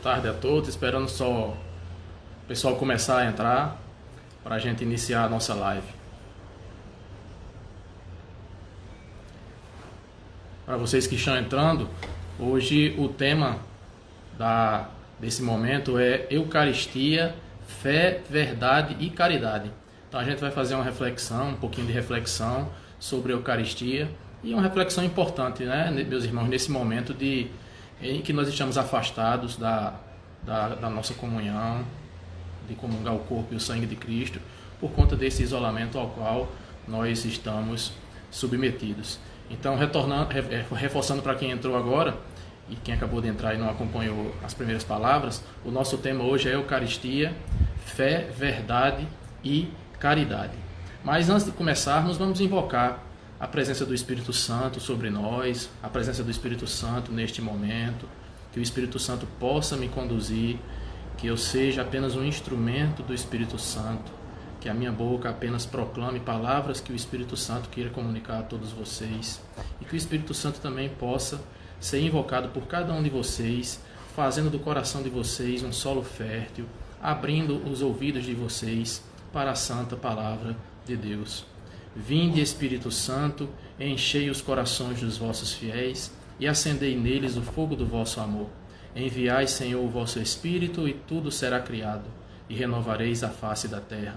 tarde a todos, esperando só o pessoal começar a entrar para a gente iniciar a nossa live. Para vocês que estão entrando, hoje o tema desse momento é Eucaristia, Fé, Verdade e Caridade. Então a gente vai fazer uma reflexão, um pouquinho de reflexão sobre a Eucaristia e uma reflexão importante, né, meus irmãos, nesse momento em que nós estamos afastados da nossa comunhão, de comungar o corpo e o sangue de Cristo, por conta desse isolamento ao qual nós estamos submetidos. Então, reforçando para quem entrou agora, e quem acabou de entrar e não acompanhou as primeiras palavras, o nosso tema hoje é Eucaristia, Fé, Verdade e Caridade. Mas antes de começarmos, vamos invocar a presença do Espírito Santo sobre nós, a presença do Espírito Santo neste momento, que o Espírito Santo possa me conduzir, que eu seja apenas um instrumento do Espírito Santo, que a minha boca apenas proclame palavras que o Espírito Santo queira comunicar a todos vocês, e que o Espírito Santo também possa ser invocado por cada um de vocês, fazendo do coração de vocês um solo fértil, abrindo os ouvidos de vocês para a santa palavra de Deus. Vinde, Espírito Santo, enchei os corações dos vossos fiéis e acendei neles o fogo do vosso amor. Enviai, Senhor, o vosso Espírito, e tudo será criado, e renovareis a face da terra.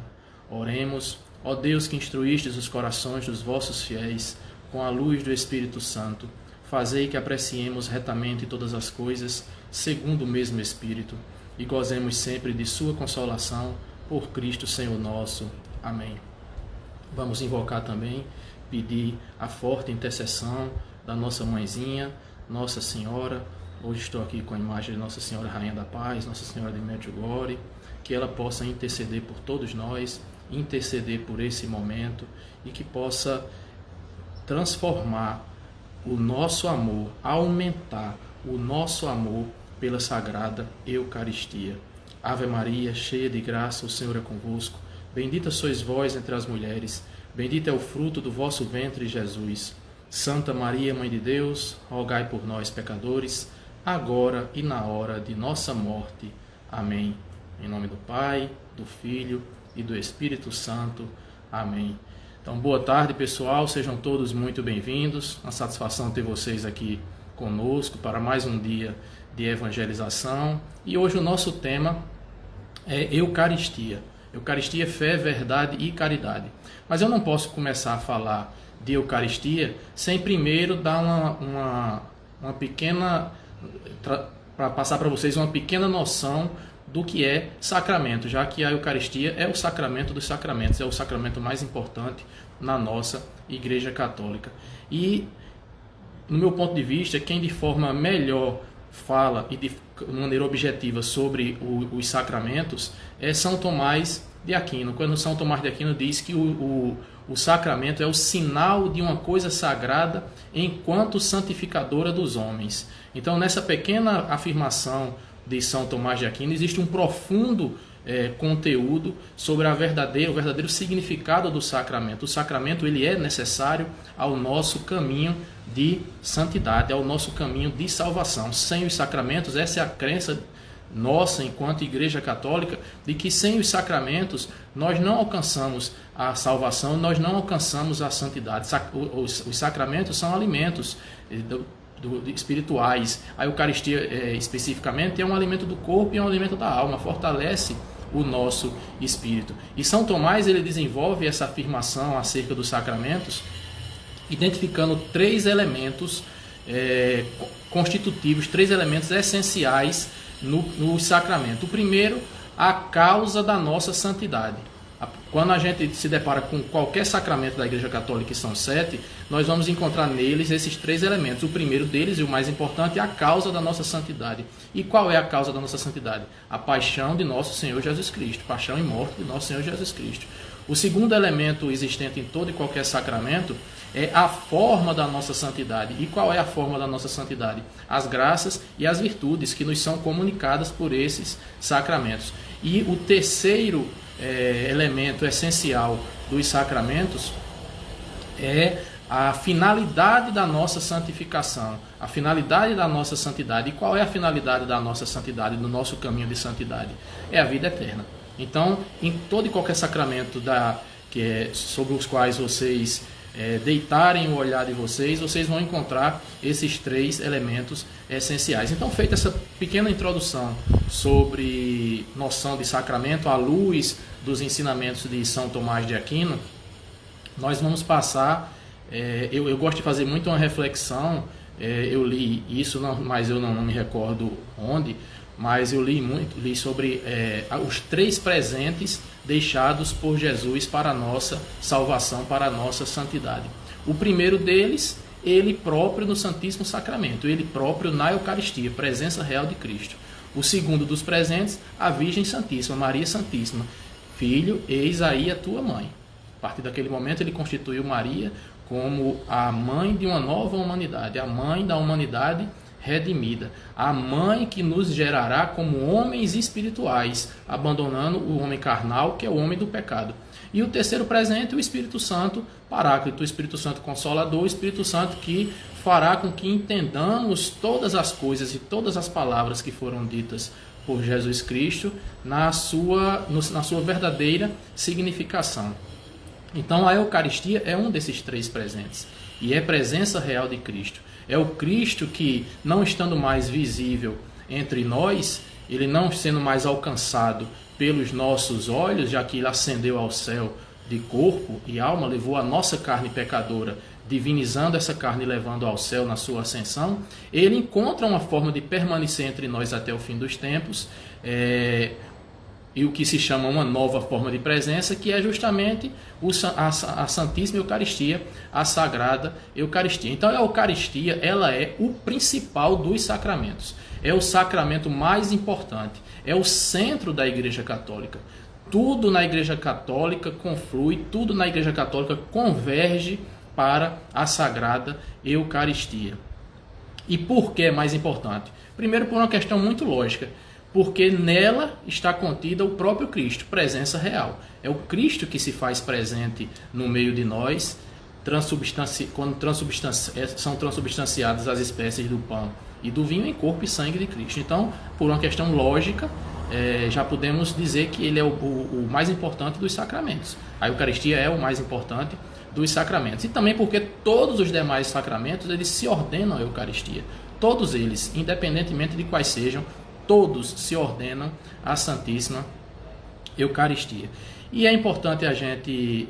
Oremos, ó Deus, que instruístes os corações dos vossos fiéis com a luz do Espírito Santo, fazei que apreciemos retamente todas as coisas, segundo o mesmo Espírito, e gozemos sempre de sua consolação, por Cristo Senhor nosso. Amém. Vamos invocar também, pedir a forte intercessão da nossa mãezinha, Nossa Senhora. Hoje estou aqui com a imagem de Nossa Senhora Rainha da Paz, Nossa Senhora de Medjugorje, que ela possa interceder por todos nós, interceder por esse momento e que possa transformar o nosso amor, aumentar o nosso amor pela Sagrada Eucaristia. Ave Maria, cheia de graça, o Senhor é convosco. Bendita sois vós entre as mulheres, bendito é o fruto do vosso ventre, Jesus. Santa Maria, Mãe de Deus, rogai por nós, pecadores, agora e na hora de nossa morte. Amém. Em nome do Pai, do Filho e do Espírito Santo. Amém. Então, boa tarde, pessoal. Sejam todos muito bem-vindos. Uma satisfação ter vocês aqui conosco para mais um dia de evangelização. E hoje o nosso tema é Eucaristia. Eucaristia, fé, verdade e caridade. Mas eu não posso começar a falar de Eucaristia sem primeiro dar uma pequena... para passar para vocês uma pequena noção do que é sacramento, já que a Eucaristia é o sacramento dos sacramentos, é o sacramento mais importante na nossa Igreja Católica. E, no meu ponto de vista, quem de forma melhor fala e de maneira objetiva sobre os sacramentos é São Tomás de Aquino, quando São Tomás de Aquino diz que o sacramento é o sinal de uma coisa sagrada enquanto santificadora dos homens. Então, nessa pequena afirmação de São Tomás de Aquino, existe um profundo conteúdo sobre o verdadeiro significado do sacramento. O sacramento ele é necessário ao nosso caminho de santidade, ao nosso caminho de salvação. Sem os sacramentos, essa é a crença nossa, enquanto Igreja Católica, de que sem os sacramentos nós não alcançamos a salvação, nós não alcançamos a santidade. Os sacramentos são alimentos espirituais. A Eucaristia, especificamente, é um alimento do corpo e é um alimento da alma, fortalece o nosso espírito. E São Tomás ele desenvolve essa afirmação acerca dos sacramentos, identificando três elementos constitutivos, três elementos essenciais no sacramento. O primeiro, a causa da nossa santidade. Quando a gente se depara com qualquer sacramento da Igreja Católica, que são 7, nós vamos encontrar neles esses três elementos. O primeiro deles, e o mais importante, é a causa da nossa santidade. E qual é a causa da nossa santidade? A paixão de nosso Senhor Jesus Cristo. Paixão e morte de nosso Senhor Jesus Cristo. O segundo elemento existente em todo e qualquer sacramento é a forma da nossa santidade. E qual é a forma da nossa santidade? As graças e as virtudes que nos são comunicadas por esses sacramentos. E o terceiro elemento essencial dos sacramentos é a finalidade da nossa santificação, a finalidade da nossa santidade. E qual é a finalidade da nossa santidade, do nosso caminho de santidade? É a vida eterna. Então, em todo e qualquer sacramento sobre os quais vocês deitarem o olhar de vocês vão encontrar esses 3 elementos essenciais. Então, feita essa pequena introdução sobre noção de sacramento à luz dos ensinamentos de São Tomás de Aquino, nós vamos passar. Eu gosto de fazer muito uma reflexão. Eu li isso, mas eu não me recordo onde, mas eu li sobre os 3 presentes deixados por Jesus para a nossa salvação, para a nossa santidade. O primeiro deles, ele próprio no Santíssimo Sacramento, ele próprio na Eucaristia, presença real de Cristo. O segundo dos presentes, a Virgem Santíssima, Maria Santíssima. Filho, eis aí a tua mãe. A partir daquele momento ele constituiu Maria como a mãe de uma nova humanidade, a mãe da humanidade redimida, a mãe que nos gerará como homens espirituais, abandonando o homem carnal, que é o homem do pecado. E o terceiro presente, o Espírito Santo Paráclito, o Espírito Santo Consolador, o Espírito Santo que fará com que entendamos todas as coisas e todas as palavras que foram ditas por Jesus Cristo na sua verdadeira significação. Então a Eucaristia é um desses 3 presentes e é presença real de Cristo. É o Cristo que, não estando mais visível entre nós, ele não sendo mais alcançado pelos nossos olhos, já que ele ascendeu ao céu de corpo e alma, levou a nossa carne pecadora, divinizando essa carne e levando ao céu na sua ascensão, ele encontra uma forma de permanecer entre nós até o fim dos tempos, e o que se chama uma nova forma de presença, que é justamente a Santíssima Eucaristia, a Sagrada Eucaristia. Então a Eucaristia, ela é o principal dos sacramentos, é o sacramento mais importante, é o centro da Igreja Católica. Tudo na Igreja Católica conflui, tudo na Igreja Católica converge para a Sagrada Eucaristia. E por que é mais importante? Primeiro, por uma questão muito lógica, porque nela está contida o próprio Cristo, presença real. É o Cristo que se faz presente no meio de nós, quando são transubstanciadas as espécies do pão e do vinho em corpo e sangue de Cristo. Então, por uma questão lógica, já podemos dizer que ele é o mais importante dos sacramentos. A Eucaristia é o mais importante dos sacramentos. E também porque todos os demais sacramentos, eles se ordenam à Eucaristia. Todos eles, independentemente de quais sejam, todos se ordenam à Santíssima Eucaristia. E é importante a gente,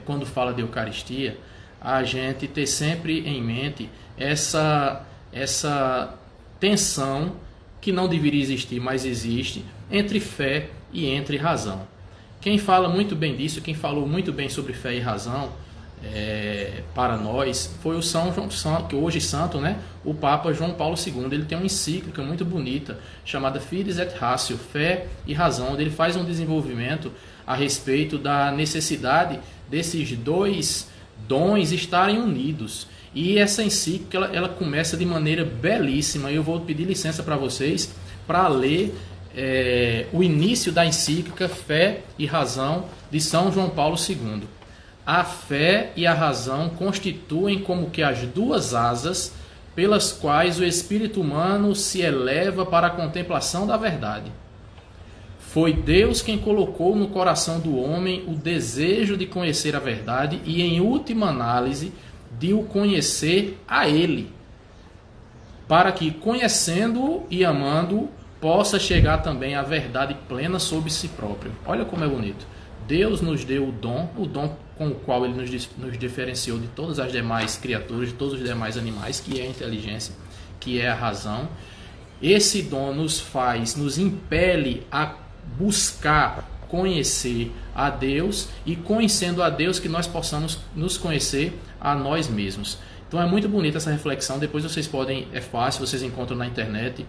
quando fala de Eucaristia, a gente ter sempre em mente essa tensão que não deveria existir, mas existe, entre fé e entre razão. Quem fala muito bem disso, quem falou muito bem sobre fé e razão para nós, foi o São João, que hoje santo, né? O Papa João Paulo II. Ele tem uma encíclica muito bonita chamada Fides et Ratio, Fé e Razão, onde ele faz um desenvolvimento a respeito da necessidade desses 2 dons estarem unidos. E essa encíclica ela começa de maneira belíssima. Eu vou pedir licença para vocês para ler o início da encíclica Fé e Razão de São João Paulo II. A fé e a razão constituem como que as 2 asas pelas quais o espírito humano se eleva para a contemplação da verdade. Foi Deus quem colocou no coração do homem o desejo de conhecer a verdade e, em última análise, de o conhecer a Ele, para que, conhecendo-o e amando-o, possa chegar também à verdade plena sobre si próprio. Olha como é bonito. Deus nos deu o dom com o qual Ele nos diferenciou de todas as demais criaturas, de todos os demais animais, que é a inteligência, que é a razão. Esse dom nos impele a buscar conhecer a Deus, e conhecendo a Deus que nós possamos nos conhecer a nós mesmos. Então é muito bonita essa reflexão. Depois vocês podem, é fácil, vocês encontram na internet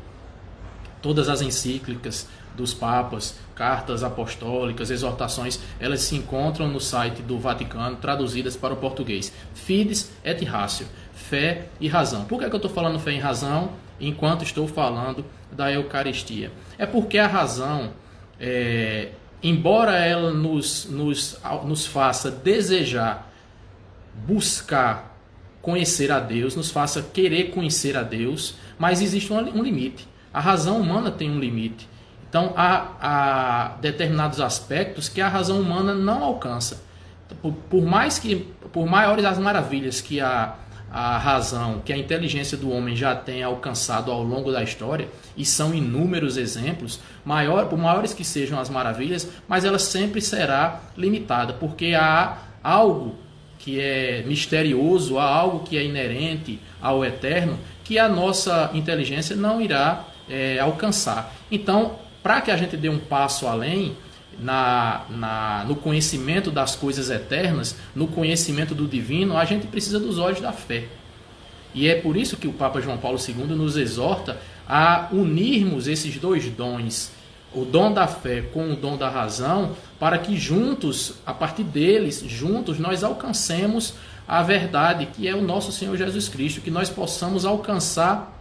todas as encíclicas dos papas, cartas apostólicas, exortações, elas se encontram no site do Vaticano, traduzidas para o português. Fides et Ratio, fé e razão. Por que eu estou falando fé e razão enquanto estou falando da Eucaristia? É porque a razão, embora ela nos faça desejar, buscar conhecer a Deus, nos faça querer conhecer a Deus, mas existe um limite. A razão humana tem um limite. Então, há determinados aspectos que a razão humana não alcança. Por maiores as maravilhas que a razão, que a inteligência do homem já tenha alcançado ao longo da história, e são inúmeros exemplos, por maiores que sejam as maravilhas, mas ela sempre será limitada, porque há algo que é misterioso, há algo que é inerente ao eterno, que a nossa inteligência não irá alcançar. Então, para que a gente dê um passo além no conhecimento das coisas eternas, no conhecimento do divino, a gente precisa dos olhos da fé. E é por isso que o Papa João Paulo II nos exorta a unirmos esses dois dons, o dom da fé com o dom da razão, para que juntos, a partir deles, juntos, nós alcancemos a verdade, que é o nosso Senhor Jesus Cristo, que nós possamos alcançar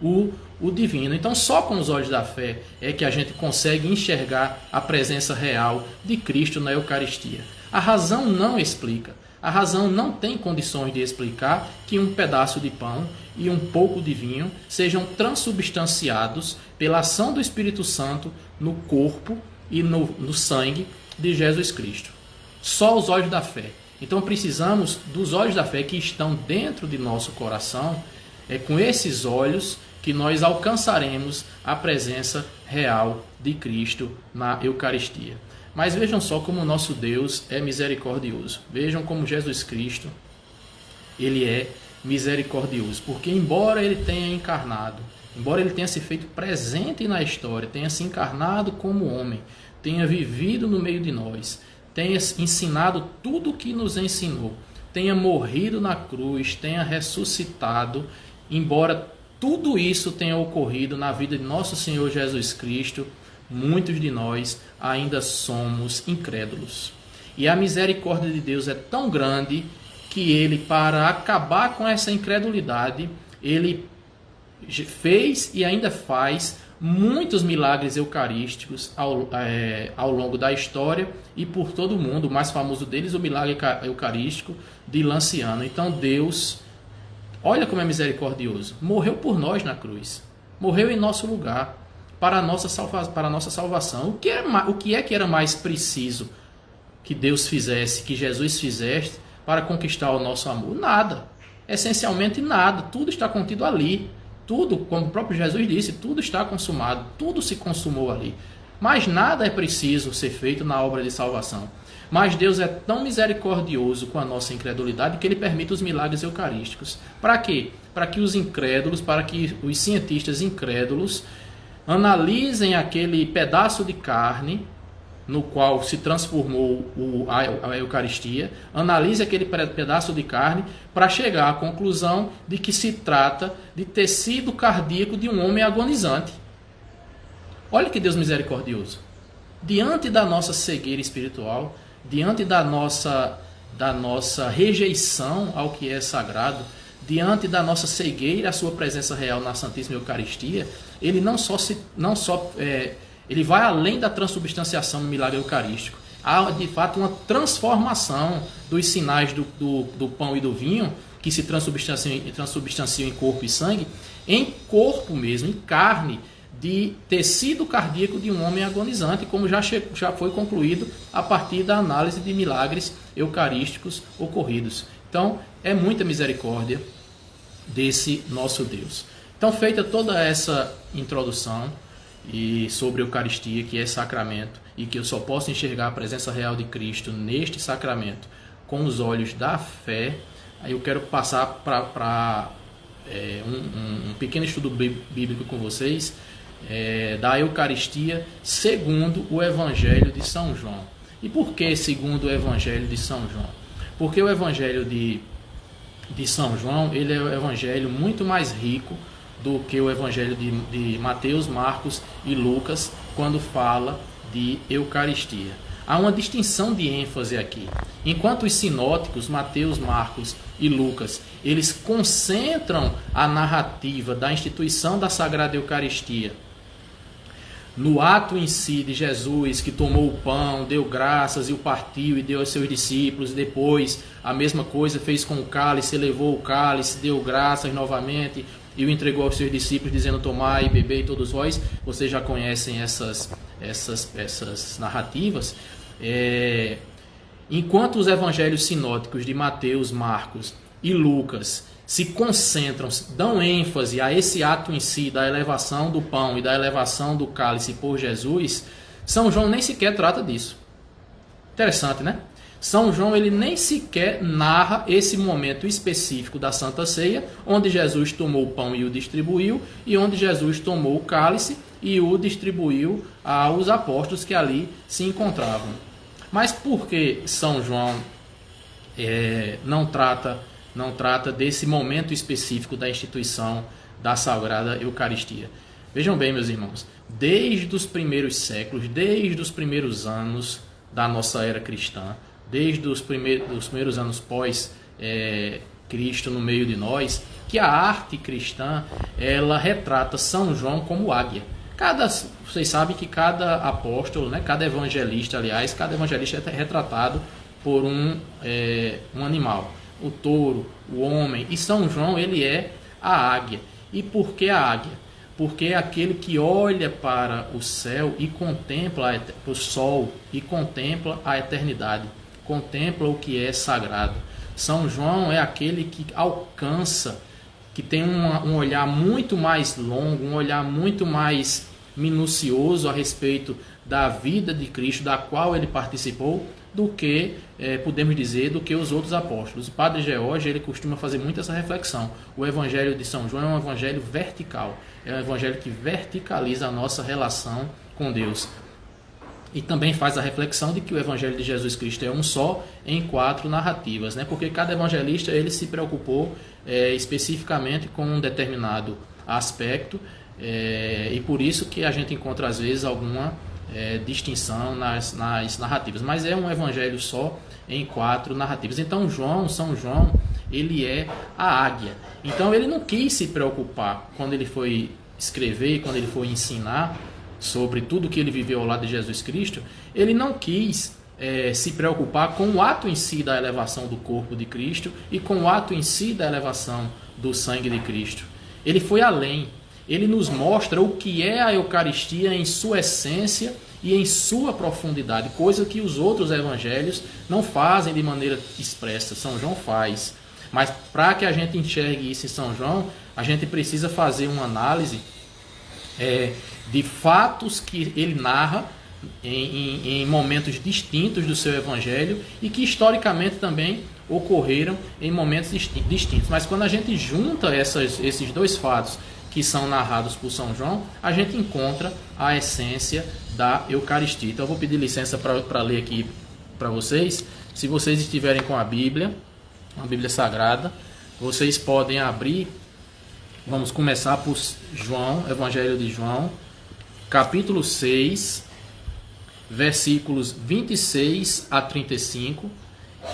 o divino. Então, só com os olhos da fé é que a gente consegue enxergar a presença real de Cristo na Eucaristia. A razão não explica. A razão não tem condições de explicar que um pedaço de pão e um pouco de vinho sejam transubstanciados pela ação do Espírito Santo no corpo e no sangue de Jesus Cristo. Só os olhos da fé. Então precisamos dos olhos da fé que estão dentro de nosso coração. É com esses olhos que nós alcançaremos a presença real de Cristo na Eucaristia. Mas vejam só como o nosso Deus é misericordioso. Vejam como Jesus Cristo, ele é misericordioso. Porque embora ele tenha encarnado, embora ele tenha se feito presente na história, tenha se encarnado como homem, tenha vivido no meio de nós, tenha ensinado tudo o que nos ensinou, tenha morrido na cruz, tenha ressuscitado, embora tudo isso tenha ocorrido na vida de nosso Senhor Jesus Cristo, muitos de nós ainda somos incrédulos. E a misericórdia de Deus é tão grande que ele, para acabar com essa incredulidade, ele fez e ainda faz muitos milagres eucarísticos ao longo da história e por todo o mundo. O mais famoso deles, o milagre eucarístico de Lanciano. Então Deus, olha como é misericordioso, morreu por nós na cruz, morreu em nosso lugar, para a nossa salvação. O que é que era mais preciso que Deus fizesse, que Jesus fizesse para conquistar o nosso amor? Nada, essencialmente nada, tudo está contido ali. Tudo, como o próprio Jesus disse, tudo está consumado, tudo se consumou ali. Mas nada é preciso ser feito na obra de salvação. Mas Deus é tão misericordioso com a nossa incredulidade que ele permite os milagres eucarísticos. Para quê? Para que os incrédulos, para que os cientistas incrédulos analisem aquele pedaço de carne no qual se transformou a Eucaristia, analise aquele pedaço de carne para chegar à conclusão de que se trata de tecido cardíaco de um homem agonizante. Olha que Deus misericordioso. Diante da nossa cegueira espiritual, diante da nossa rejeição ao que é sagrado, diante da nossa cegueira à sua presença real na Santíssima Eucaristia, ele ele vai além da transubstanciação no milagre eucarístico. Há, de fato, uma transformação dos sinais do pão e do vinho, que se transubstanciam em corpo e sangue, em corpo mesmo, em carne, de tecido cardíaco de um homem agonizante, como já foi concluído a partir da análise de milagres eucarísticos ocorridos. Então, é muita misericórdia desse nosso Deus. Então, feita toda essa introdução e sobre a Eucaristia, que é sacramento, e que eu só posso enxergar a presença real de Cristo neste sacramento com os olhos da fé, aí eu quero passar para um pequeno estudo bíblico com vocês da Eucaristia segundo o Evangelho de São João. E por que segundo o Evangelho de São João? Porque o Evangelho de São João, ele é um evangelho muito mais rico do que o Evangelho de Mateus, Marcos e Lucas, quando fala de Eucaristia. Há uma distinção de ênfase aqui. Enquanto os sinóticos, Mateus, Marcos e Lucas, eles concentram a narrativa da instituição da Sagrada Eucaristia no ato em si de Jesus, que tomou o pão, deu graças e o partiu e deu aos seus discípulos, e depois a mesma coisa fez com o cálice, levou o cálice, deu graças novamente e o entregou aos seus discípulos, dizendo: tomai e bebei todos vós. Vocês já conhecem essas narrativas. Enquanto os evangelhos sinóticos de Mateus, Marcos e Lucas se concentram, dão ênfase a esse ato em si da elevação do pão e da elevação do cálice por Jesus, São João nem sequer trata disso. Interessante, né? São João ele nem sequer narra esse momento específico da Santa Ceia, onde Jesus tomou o pão e o distribuiu, e onde Jesus tomou o cálice e o distribuiu aos apóstolos que ali se encontravam. Mas por que São João não trata desse momento específico da instituição da Sagrada Eucaristia? Vejam bem, meus irmãos, desde os primeiros séculos, desde os primeiros anos da nossa era cristã, desde os primeiros anos pós-Cristo no meio de nós, que a arte cristã ela retrata São João como águia. Vocês sabem que cada apóstolo, né, cada evangelista é retratado por um animal. O touro, o homem, e São João ele é a águia. E por que a águia? Porque é aquele que olha para o céu e contempla o sol e contempla a eternidade, contempla o que é sagrado. São João é aquele que alcança, que tem um olhar muito mais longo, um olhar muito mais minucioso a respeito da vida de Cristo, da qual ele participou, do que, podemos dizer, do que os outros apóstolos. O Padre George ele costuma fazer muito essa reflexão. O Evangelho de São João é um evangelho vertical, é um evangelho que verticaliza a nossa relação com Deus. E também faz a reflexão de que o Evangelho de Jesus Cristo é um só em 4 narrativas, né? Porque cada evangelista ele se preocupou especificamente com um determinado aspecto, e por isso que a gente encontra às vezes alguma distinção nas narrativas, mas é um evangelho só em 4 narrativas. Então São João ele é a águia. Então ele não quis se preocupar quando ele foi escrever, quando ele foi ensinar sobre tudo que ele viveu ao lado de Jesus Cristo. Ele não quis se preocupar com o ato em si da elevação do corpo de Cristo e com o ato em si da elevação do sangue de Cristo. Ele foi além. Ele nos mostra o que é a Eucaristia em sua essência e em sua profundidade, coisa que os outros evangelhos não fazem de maneira expressa. São João faz. Mas para que a gente enxergue isso em São João, a gente precisa fazer uma análise de fatos que ele narra em momentos distintos do seu evangelho e que historicamente também ocorreram em momentos distintos. Mas quando a gente junta esses dois fatos que são narrados por São João, a gente encontra a essência da Eucaristia. Então eu vou pedir licença para ler aqui para vocês. Se vocês estiverem com a Bíblia Sagrada, vocês podem abrir. Vamos começar por João, Evangelho de João, capítulo 6, versículos 26 a 35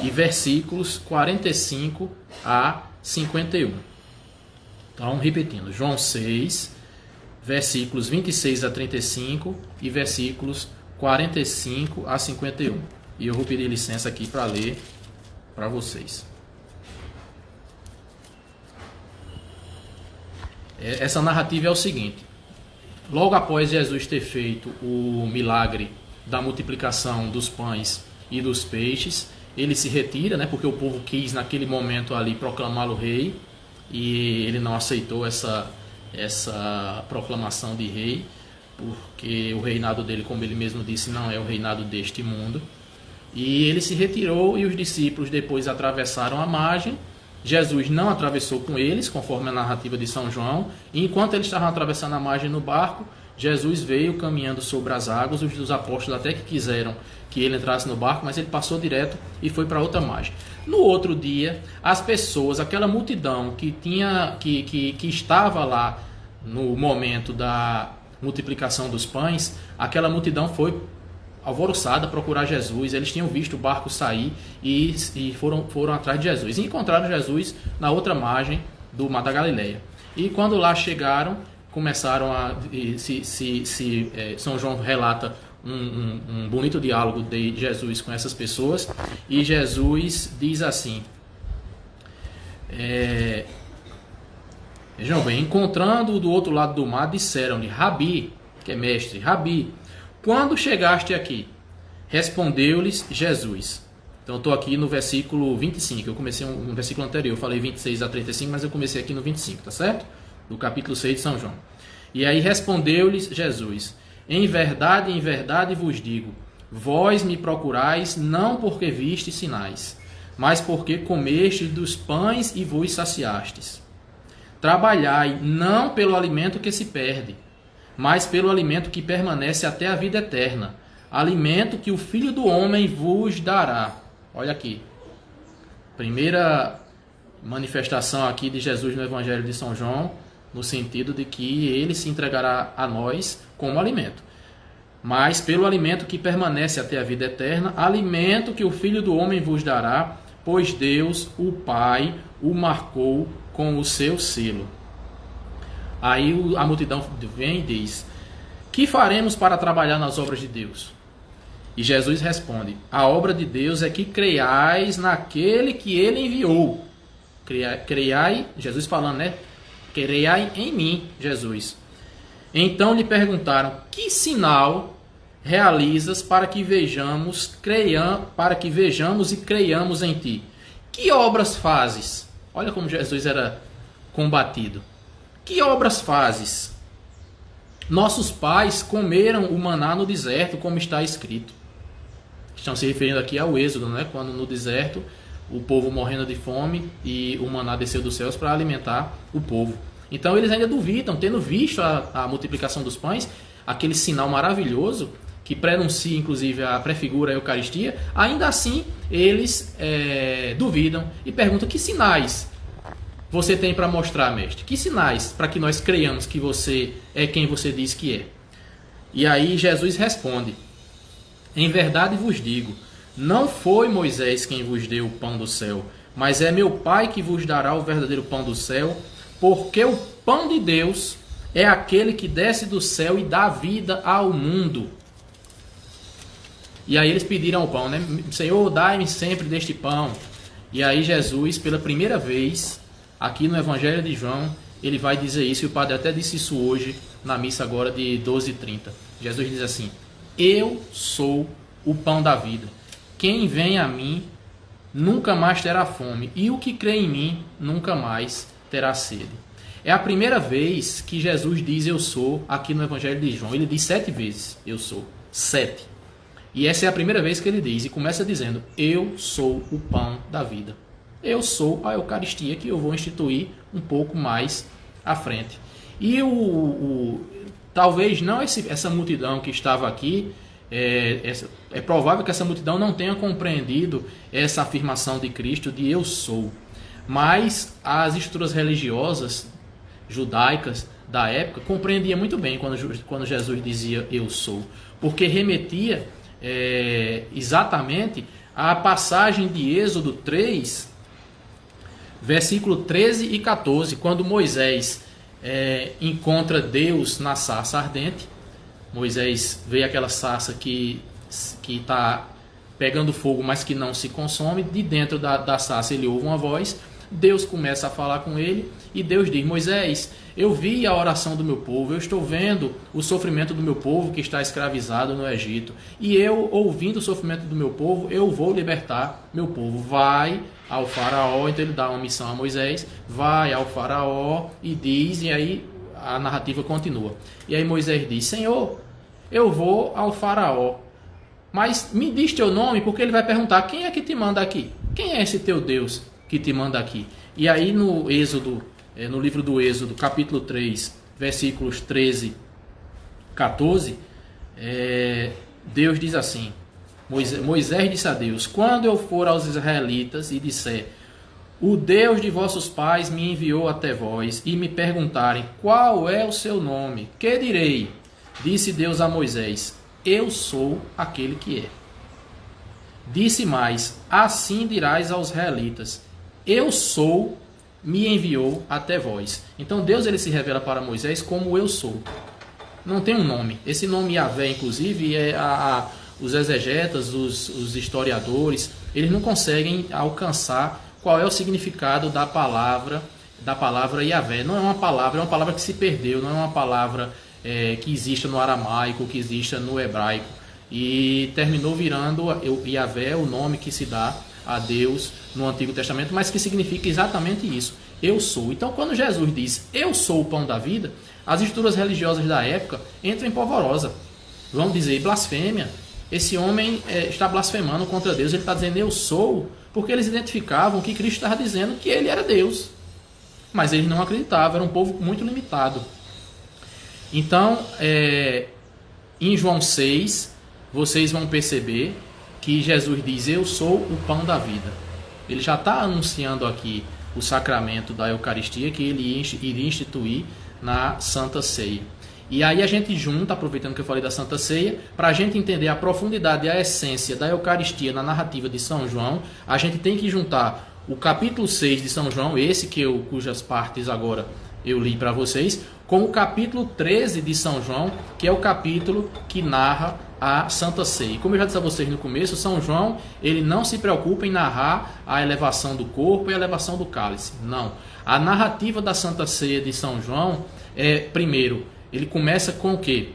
e versículos 45 a 51. Então, repetindo, João 6, versículos 26 a 35 e versículos 45 a 51. E eu vou pedir licença aqui para ler para vocês. Essa narrativa é o seguinte: logo após Jesus ter feito o milagre da multiplicação dos pães e dos peixes, ele se retira, né, porque o povo quis naquele momento ali proclamá-lo rei, e ele não aceitou essa proclamação de rei, porque o reinado dele, como ele mesmo disse, não é o reinado deste mundo. E ele se retirou e os discípulos depois atravessaram a margem. Jesus não atravessou com eles, conforme a narrativa de São João, e enquanto eles estavam atravessando a margem no barco, Jesus veio caminhando sobre as águas. Os apóstolos até que quiseram que ele entrasse no barco, mas ele passou direto e foi para outra margem. No outro dia, as pessoas, aquela multidão que estava lá no momento da multiplicação dos pães, aquela multidão foi alvoroçada a procurar Jesus. Eles tinham visto o barco sair e foram atrás de Jesus. E encontraram Jesus na outra margem do Mar da Galileia. E quando lá chegaram, começaram a... São João relata um bonito diálogo de Jesus com essas pessoas, e Jesus diz assim, vejam bem, encontrando-o do outro lado do mar, disseram-lhe, Rabi, que é mestre, Rabi, quando chegaste aqui? Respondeu-lhes Jesus. Então eu estou aqui no versículo 25, eu comecei um versículo anterior, eu falei 26 a 35, mas eu comecei aqui no 25, tá certo? Do capítulo 6 de São João. E aí respondeu-lhes Jesus, em verdade vos digo, vós me procurais não porque vistes sinais, mas porque comestes dos pães e vos saciastes. Trabalhai não pelo alimento que se perde, mas pelo alimento que permanece até a vida eterna, alimento que o Filho do Homem vos dará. Olha aqui, primeira manifestação aqui de Jesus no Evangelho de São João, no sentido de que ele se entregará a nós como alimento. Mas pelo alimento que permanece até a vida eterna, alimento que o Filho do Homem vos dará, pois Deus, o Pai, o marcou com o seu selo. Aí a multidão vem e diz, que faremos para trabalhar nas obras de Deus? E Jesus responde, a obra de Deus é que creiais naquele que ele enviou. Creiai, Jesus falando, né? Creiai em mim, Jesus. Então lhe perguntaram, que sinal realizas para que vejamos e creiamos em ti? Que obras fazes? Olha como Jesus era combatido. Que obras fazes? Nossos pais comeram o maná no deserto, como está escrito. Estão se referindo aqui ao Êxodo, né? Quando no deserto o povo morrendo de fome e o maná desceu dos céus para alimentar o povo. Então eles ainda duvidam, tendo visto a multiplicação dos pães, aquele sinal maravilhoso que prenuncia inclusive a prefigura a Eucaristia, ainda assim eles duvidam e perguntam, que sinais você tem para mostrar, mestre? Que sinais para que nós creiamos que você é quem você diz que é? E aí Jesus responde, em verdade vos digo, não foi Moisés quem vos deu o pão do céu, mas é meu Pai que vos dará o verdadeiro pão do céu, porque o pão de Deus é aquele que desce do céu e dá vida ao mundo. E aí eles pediram o pão, né? Senhor, dai-me sempre deste pão. E aí Jesus, pela primeira vez, aqui no Evangelho de João, ele vai dizer isso, e o padre até disse isso hoje, na missa agora de 12h30. Jesus diz assim, eu sou o pão da vida. Quem vem a mim nunca mais terá fome, e o que crê em mim nunca mais terá sede. É a primeira vez que Jesus diz eu sou aqui no Evangelho de João. Ele diz 7 vezes eu sou. 7. E essa é a primeira vez que ele diz, e começa dizendo, eu sou o pão da vida. Eu sou a Eucaristia, que eu vou instituir um pouco mais à frente. E talvez não essa multidão que estava aqui, é provável que essa multidão não tenha compreendido essa afirmação de Cristo de eu sou. Mas as estruturas religiosas judaicas da época compreendiam muito bem quando Jesus dizia eu sou. Porque remetia exatamente à passagem de Êxodo 3, versículo 13 e 14, quando Moisés encontra Deus na sarça ardente. Moisés vê aquela sarça que está pegando fogo, mas que não se consome. De dentro da sarça ele ouve uma voz, Deus começa a falar com ele, e Deus diz, Moisés, eu vi a oração do meu povo, eu estou vendo o sofrimento do meu povo que está escravizado no Egito, e eu, ouvindo o sofrimento do meu povo, eu vou libertar meu povo. Vai ao faraó, então ele dá uma missão a Moisés, vai ao faraó e diz, e aí a narrativa continua. E aí Moisés diz, Senhor, eu vou ao faraó, mas me diz teu nome, porque ele vai perguntar, quem é que te manda aqui? Quem é esse teu Deus que te manda aqui? E aí no Êxodo, no livro do Êxodo, capítulo 3, versículos 13, 14, Deus diz assim, Moisés disse a Deus, quando eu for aos israelitas e disser, o Deus de vossos pais me enviou até vós, e me perguntarem, qual é o seu nome? Que direi? Disse Deus a Moisés, eu sou aquele que é. Disse mais, assim dirás aos israelitas, eu sou me enviou até vós. Então Deus ele se revela para Moisés como eu sou. Não tem um nome. Esse nome Yahvé, inclusive, os exegetas, os historiadores, eles não conseguem alcançar qual é o significado da palavra Yahvé. Não é uma palavra que se perdeu, não é uma palavra que exista no aramaico, que exista no hebraico. E terminou virando Yahvé, o nome que se dá a Deus no Antigo Testamento, mas que significa exatamente isso. Eu sou. Então, quando Jesus diz, eu sou o pão da vida, as estruturas religiosas da época entram em polvorosa. Vão dizer, blasfêmia. Esse homem está blasfemando contra Deus. Ele está dizendo, eu sou, porque eles identificavam que Cristo estava dizendo que ele era Deus. Mas eles não acreditavam, era um povo muito limitado. Então, em João 6, vocês vão perceber que Jesus diz, eu sou o pão da vida. Ele já está anunciando aqui o sacramento da Eucaristia que ele iria instituir na Santa Ceia. E aí a gente junta, aproveitando que eu falei da Santa Ceia, para a gente entender a profundidade e a essência da Eucaristia na narrativa de São João, a gente tem que juntar o capítulo 6 de São João, cujas partes agora eu li para vocês, com o capítulo 13 de São João, que é o capítulo que narra a Santa Ceia. Como eu já disse a vocês no começo, São João ele não se preocupa em narrar a elevação do corpo e a elevação do cálice. Não. A narrativa da Santa Ceia de São João primeiro, ele começa com o quê?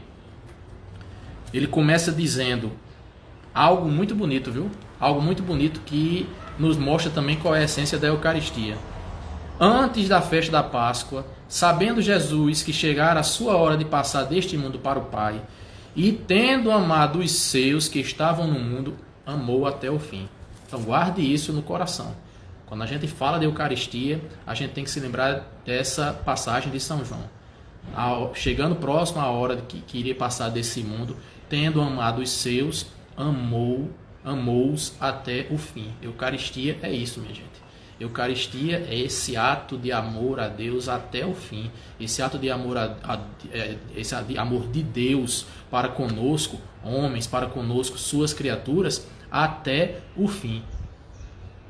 Ele começa dizendo algo muito bonito, viu? Algo muito bonito que nos mostra também qual é a essência da Eucaristia. Antes da festa da Páscoa, sabendo Jesus que chegara a sua hora de passar deste mundo para o Pai, e tendo amado os seus que estavam no mundo, amou até o fim. Então guarde isso no coração. Quando a gente fala de Eucaristia, a gente tem que se lembrar dessa passagem de São João. Chegando próximo à hora que iria passar desse mundo, tendo amado os seus, amou-os até o fim. Eucaristia é isso, minha gente. Eucaristia é esse ato de amor a Deus até o fim. Esse ato de amor, esse amor de Deus para conosco, homens, para conosco, suas criaturas, até o fim.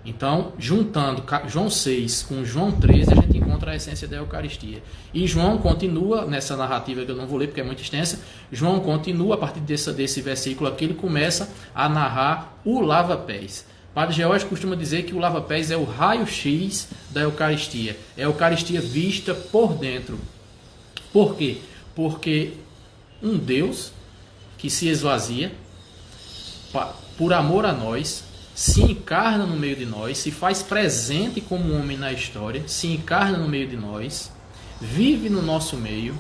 Então, juntando João 6 com João 13, a gente encontra a essência da Eucaristia. E João continua, nessa narrativa que eu não vou ler porque é muito extensa, João continua, a partir desse versículo aqui, ele começa a narrar o lava-pés. Padre George costuma dizer que o lava-pés é o raio-x da Eucaristia. É a Eucaristia vista por dentro. Por quê? Porque um Deus que se esvazia, por amor a nós, se encarna no meio de nós, se faz presente como um homem na história, se encarna no meio de nós, vive no nosso meio,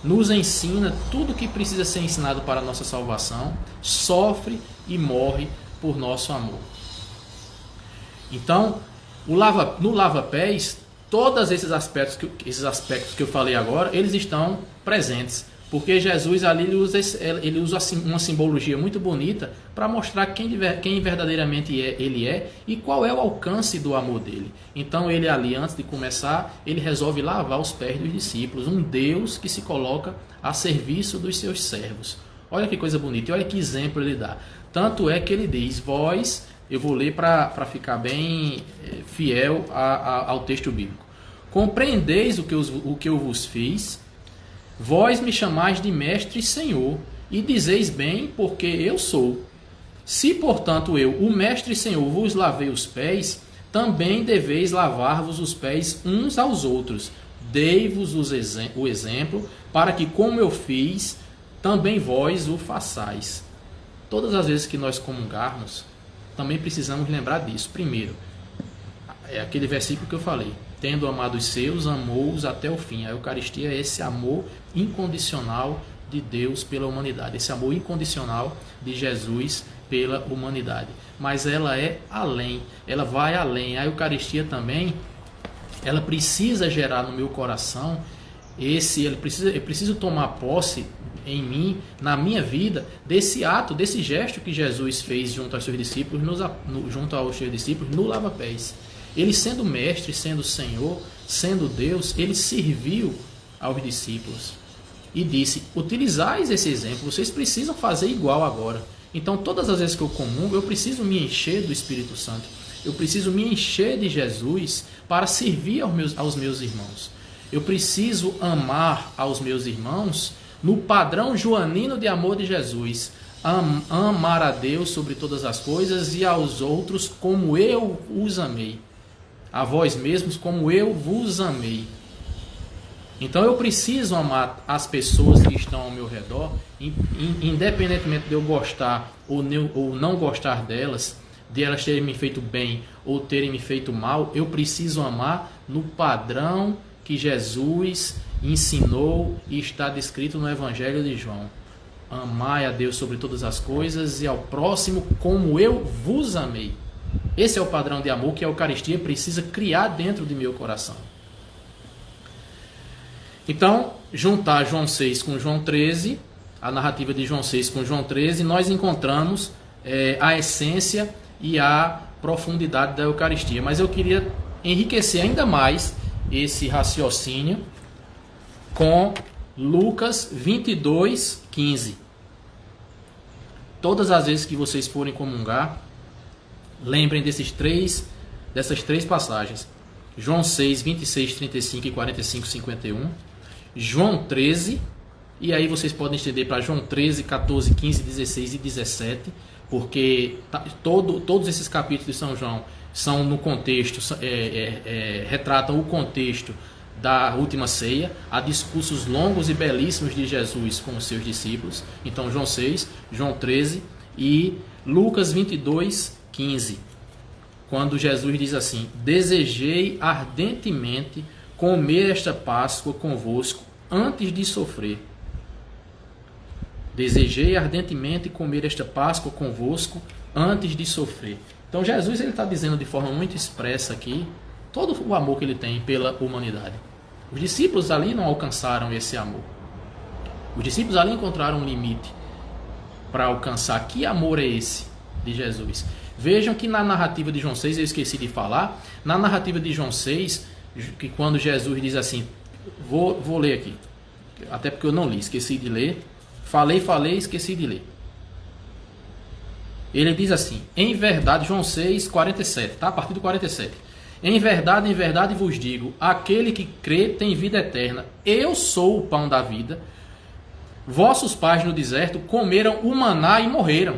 nos ensina tudo o que precisa ser ensinado para a nossa salvação, sofre e morre por nosso amor. Então, no lava-pés, todos esses aspectos que eu falei agora, eles estão presentes. Porque Jesus ali ele usa uma simbologia muito bonita para mostrar quem verdadeiramente ele é e qual é o alcance do amor dele. Então ele ali, antes de começar, ele resolve lavar os pés dos discípulos. Um Deus que se coloca a serviço dos seus servos. Olha que coisa bonita e olha que exemplo ele dá. Tanto é que ele diz, vós... Eu vou ler para ficar bem fiel ao texto bíblico. Compreendeis o que eu vos fiz, vós me chamais de mestre e senhor, e dizeis bem, porque eu sou. Se, portanto, eu, o mestre e senhor, vos lavei os pés, também deveis lavar-vos os pés uns aos outros. Dei-vos o exemplo, para que, como eu fiz, também vós o façais. Todas as vezes que nós comungarmos, também precisamos lembrar disso. Primeiro, é aquele versículo que eu falei. Tendo amado os seus, amou-os até o fim. A Eucaristia é esse amor incondicional de Deus pela humanidade. Esse amor incondicional de Jesus pela humanidade. Mas ela é além. Ela vai além. A Eucaristia também, ela precisa gerar no meu coração eu preciso tomar posse em mim, na minha vida, desse ato, desse gesto que Jesus fez junto aos seus discípulos, no lava-pés. Ele sendo mestre, sendo Senhor, sendo Deus, ele serviu aos discípulos e disse, utilizais esse exemplo, vocês precisam fazer igual agora. Então todas as vezes que eu comungo, eu preciso me encher do Espírito Santo. Eu preciso me encher de Jesus para servir aos meus irmãos. Eu preciso amar aos meus irmãos no padrão joanino de amor de Jesus. Amar a Deus sobre todas as coisas e aos outros como eu os amei. A vós mesmos como eu vos amei. Então eu preciso amar as pessoas que estão ao meu redor, independentemente de eu gostar ou não gostar delas, de elas terem me feito bem ou terem me feito mal. Eu preciso amar no padrão que Jesus ensinou e está descrito no Evangelho de João. Amai a Deus sobre todas as coisas e ao próximo como eu vos amei. Esse é o padrão de amor que a Eucaristia precisa criar dentro de meu coração. Então, juntar João 6 com João 13, a narrativa de João 6 com João 13, nós encontramos a essência e a profundidade da Eucaristia. Mas eu queria enriquecer ainda mais esse raciocínio com Lucas 22, 15. Todas as vezes que vocês forem comungar, lembrem dessas três passagens. João 6, 26, 35 e 45, 51. João 13, e aí vocês podem estender para João 13, 14, 15, 16 e 17, porque todos esses capítulos de São João são no contexto, retratam o contexto da última ceia. Há discursos longos e belíssimos de Jesus com os seus discípulos. Então João 6, João 13 e Lucas 22, 15, quando Jesus diz assim: desejei ardentemente comer esta Páscoa convosco antes de sofrer. Desejei ardentemente comer esta Páscoa convosco antes de sofrer. Então Jesus está dizendo de forma muito expressa aqui todo o amor que ele tem pela humanidade. Os discípulos ali não alcançaram esse amor. Os discípulos ali encontraram um limite para alcançar. Que amor é esse de Jesus? Vejam que na narrativa de João 6, eu esqueci de falar, na narrativa de João 6, que quando Jesus diz assim, vou ler aqui, até porque eu não li, esqueci de ler, falei, esqueci de ler. Ele diz assim, em verdade, João 6, 47, tá? A partir do 47. Em verdade vos digo, aquele que crê tem vida eterna. Eu sou o pão da vida. Vossos pais no deserto comeram o maná e morreram.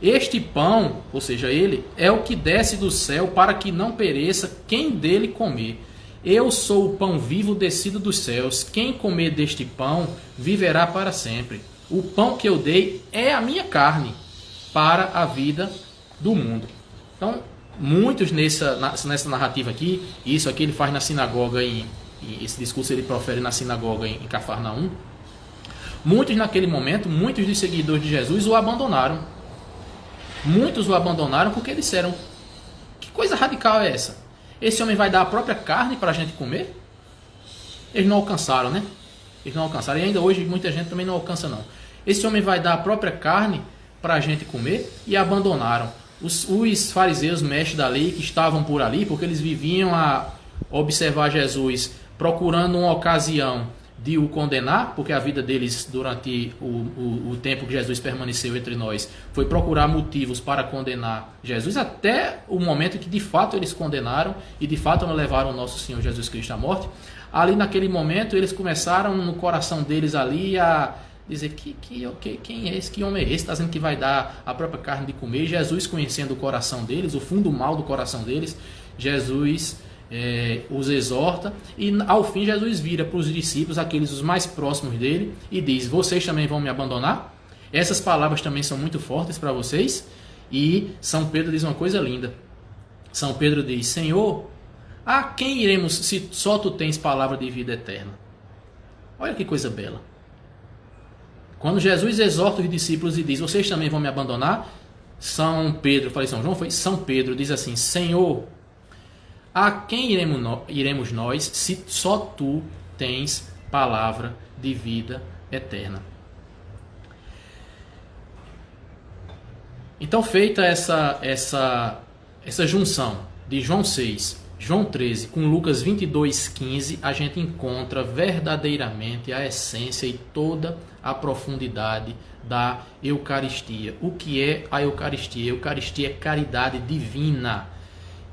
Este pão, ou seja, ele, é o que desce do céu para que não pereça quem dele comer. Eu sou o pão vivo descido dos céus. Quem comer deste pão viverá para sempre. O pão que eu dei é a minha carne para a vida do mundo. Então, muitos nessa narrativa aqui, isso aqui ele faz na sinagoga, esse discurso ele profere na sinagoga em Cafarnaum. Muitos naquele momento, muitos dos seguidores de Jesus o abandonaram. Muitos o abandonaram porque disseram, que coisa radical é essa? Esse homem vai dar a própria carne para a gente comer? Eles não alcançaram, né? Eles não alcançaram. E ainda hoje muita gente também não alcança, não. Esse homem vai dar a própria carne para a gente comer? E abandonaram. Os fariseus, mestres da lei, que estavam por ali, porque eles viviam a observar Jesus, procurando uma ocasião de o condenar, porque a vida deles durante o tempo que Jesus permaneceu entre nós foi procurar motivos para condenar Jesus, até o momento que de fato eles condenaram e de fato não levaram o nosso Senhor Jesus Cristo à morte. Ali naquele momento eles começaram no coração deles ali a dizer quem é esse, que homem é esse, está dizendo que vai dar a própria carne de comer. Jesus, conhecendo o coração deles, o fundo mal do coração deles, Jesus os exorta e ao fim Jesus vira para os discípulos, aqueles os mais próximos dele, e diz: vocês também vão me abandonar? Essas palavras também são muito fortes para vocês. E São Pedro diz uma coisa linda. São Pedro diz: Senhor, a quem iremos se só tu tens palavra de vida eterna? Olha que coisa bela. Quando Jesus exorta os discípulos e diz: vocês também vão me abandonar? São Pedro, falei São João, foi São Pedro, diz assim: Senhor, a quem iremos nós se só tu tens palavra de vida eterna? Então, feita essa junção de João 6, João 13 com Lucas 22, 15, a gente encontra verdadeiramente a essência e toda a profundidade da Eucaristia. O que é a Eucaristia? A Eucaristia é caridade divina.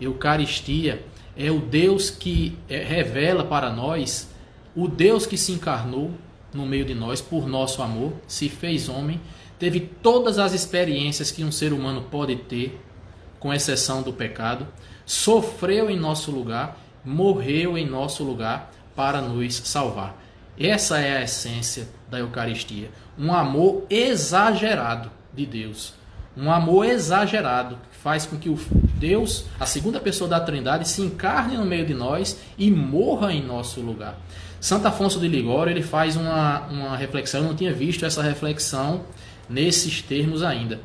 Eucaristia é o Deus que revela para nós, o Deus que se encarnou no meio de nós por nosso amor, se fez homem, teve todas as experiências que um ser humano pode ter, com exceção do pecado, sofreu em nosso lugar, morreu em nosso lugar para nos salvar. Essa é a essência da Eucaristia. Um amor exagerado de Deus. Um amor exagerado que faz com que o Deus, a segunda pessoa da Trindade, se encarne no meio de nós e morra em nosso lugar. Santo Afonso de Ligório, ele faz uma reflexão, eu não tinha visto essa reflexão nesses termos ainda.